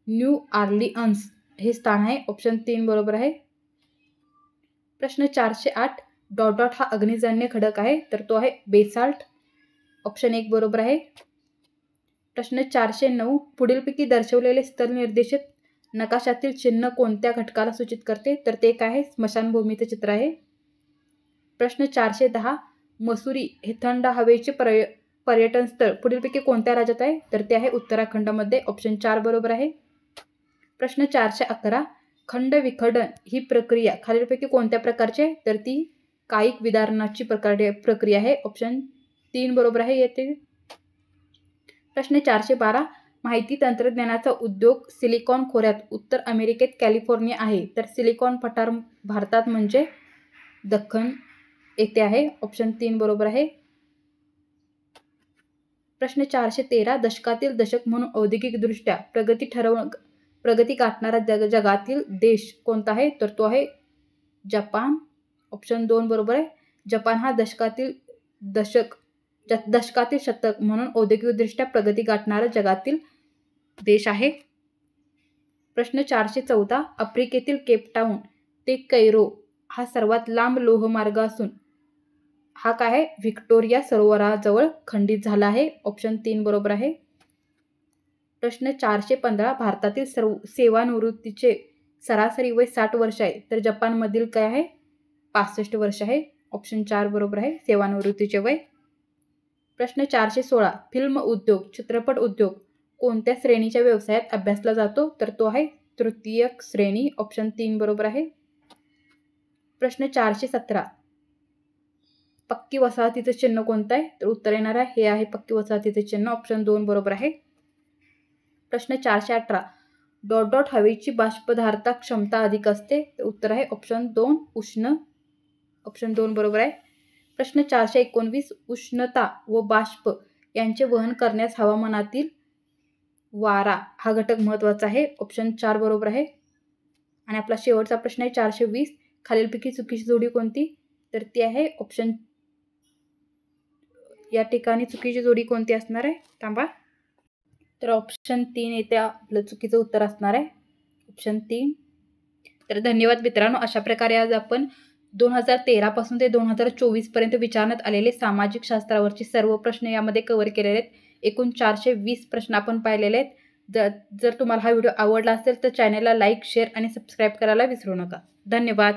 न्यू ऑर्लिअन्स हे स्थान आहे. ऑप्शन 3 बरोबर आहे. प्रश्न 408. डॉट हा अग्निजन्य खडक आहे, तर तो आहे बेसाल्ट. ऑप्शन 1 बरोबर आहे. प्रश्न 409. पुढीलपैकी दर्शवलेले स्थलनिर्देशित नकाशातील चिन्ह कोणत्या घटकाला सूचित करते? तर ते काय आहे? स्मशानभूमीचं चित्र आहे. प्रश्न 410. मसुरी हे थंड हवेचे पर्यटन स्थळ पुढीलपैकी कोणत्या राज्यात आहे? तर ते आहे उत्तराखंडमध्ये. ऑप्शन 4 बरोबर आहे. प्रश्न 411. खंड विखंडन ही प्रक्रिया खालीलपैकी कोणत्या प्रकारची आहे? तर ती कायिक विदारणाची प्रक्रिया आहे. ऑप्शन 3 बरोबर आहे येथे. प्रश्न 412. माहिती तंत्रज्ञानाचा उद्योग सिलिकॉन खोऱ्यात उत्तर अमेरिकेत कॅलिफोर्निया आहे, तर सिलिकॉन पठार भारतात म्हणजे दख्खन येथे आहे. ऑप्शन 3 बरोबर आहे. प्रश्न 413. दशकातील दशक म्हणून औद्योगिकदृष्ट्या प्रगती गाठणारा जगातील देश कोणता आहे? तर तो आहे जपान. ऑप्शन 2 बरोबर आहे. जपान हा दशकातील शतक म्हणून औद्योगिकदृष्ट्या प्रगती गाठणारा जगातील देश आहे. प्रश्न 414. आफ्रिकेतील केपटाऊन ते कैरो हा सर्वात लांब लोहमार्ग असून हा काय आहे? व्हिक्टोरिया सरोवराजवळ खंडित झाला आहे. ऑप्शन 3 बरोबर आहे. प्रश्न 415. भारतातील सेवानिवृत्तीचे सरासरी वय 60 वर्ष आहे, तर जपानमधील काय आहे? 65 वर्ष आहे. ऑप्शन 4 बरोबर आहे सेवानिवृत्तीचे वय. प्रश्न 416. फिल्म उद्योग चित्रपट उद्योग कोणत्या श्रेणीच्या व्यवसायात अभ्यासला जातो? तर तो आहे तृतीयक श्रेणी. ऑप्शन 3 बरोबर आहे. प्रश्न 417. पक्की वसाहतीचं चिन्ह कोणतं आहे? तर उत्तर येणार आहे हे आहे पक्की वसाहतीचे चिन्ह. ऑप्शन 2 बरोबर आहे. प्रश्न 418. डॉट हवेची बाष्पधारता क्षमता अधिक असते, तर उत्तर आहे ऑप्शन 2 उष्ण. ऑप्शन 2 बरोबर आहे. प्रश्न 419. उष्णता व बाष्प यांचे वहन करण्यास हवामानातील वारा हा घटक महत्त्वाचा आहे. ऑप्शन 4 बरोबर आहे. आणि आपला शेवटचा प्रश्न आहे 420. खालीलपैकी चुकीची जोडी कोणती? तर ती आहे ऑप्शन, या ठिकाणी चुकीची जोडी कोणती असणार आहे? थांबा. तर ऑप्शन 3 येथे आपलं चुकीचं उत्तर असणार आहे. ऑप्शन 3. तर धन्यवाद मित्रांनो. अशा प्रकारे आज आपण 2013 पासून ते 2024 पर्यंत विचारण्यात आलेले सामाजिक शास्त्रावरचे सर्व प्रश्न यामध्ये कव्हर केलेले आहेत. एकूण 420 प्रश्न आपण पाहिलेले आहेत. जर तुम्हाला हा व्हिडिओ आवडला असेल तर चॅनलला लाईक, शेअर आणि सबस्क्राईब करायला विसरू नका. धन्यवाद.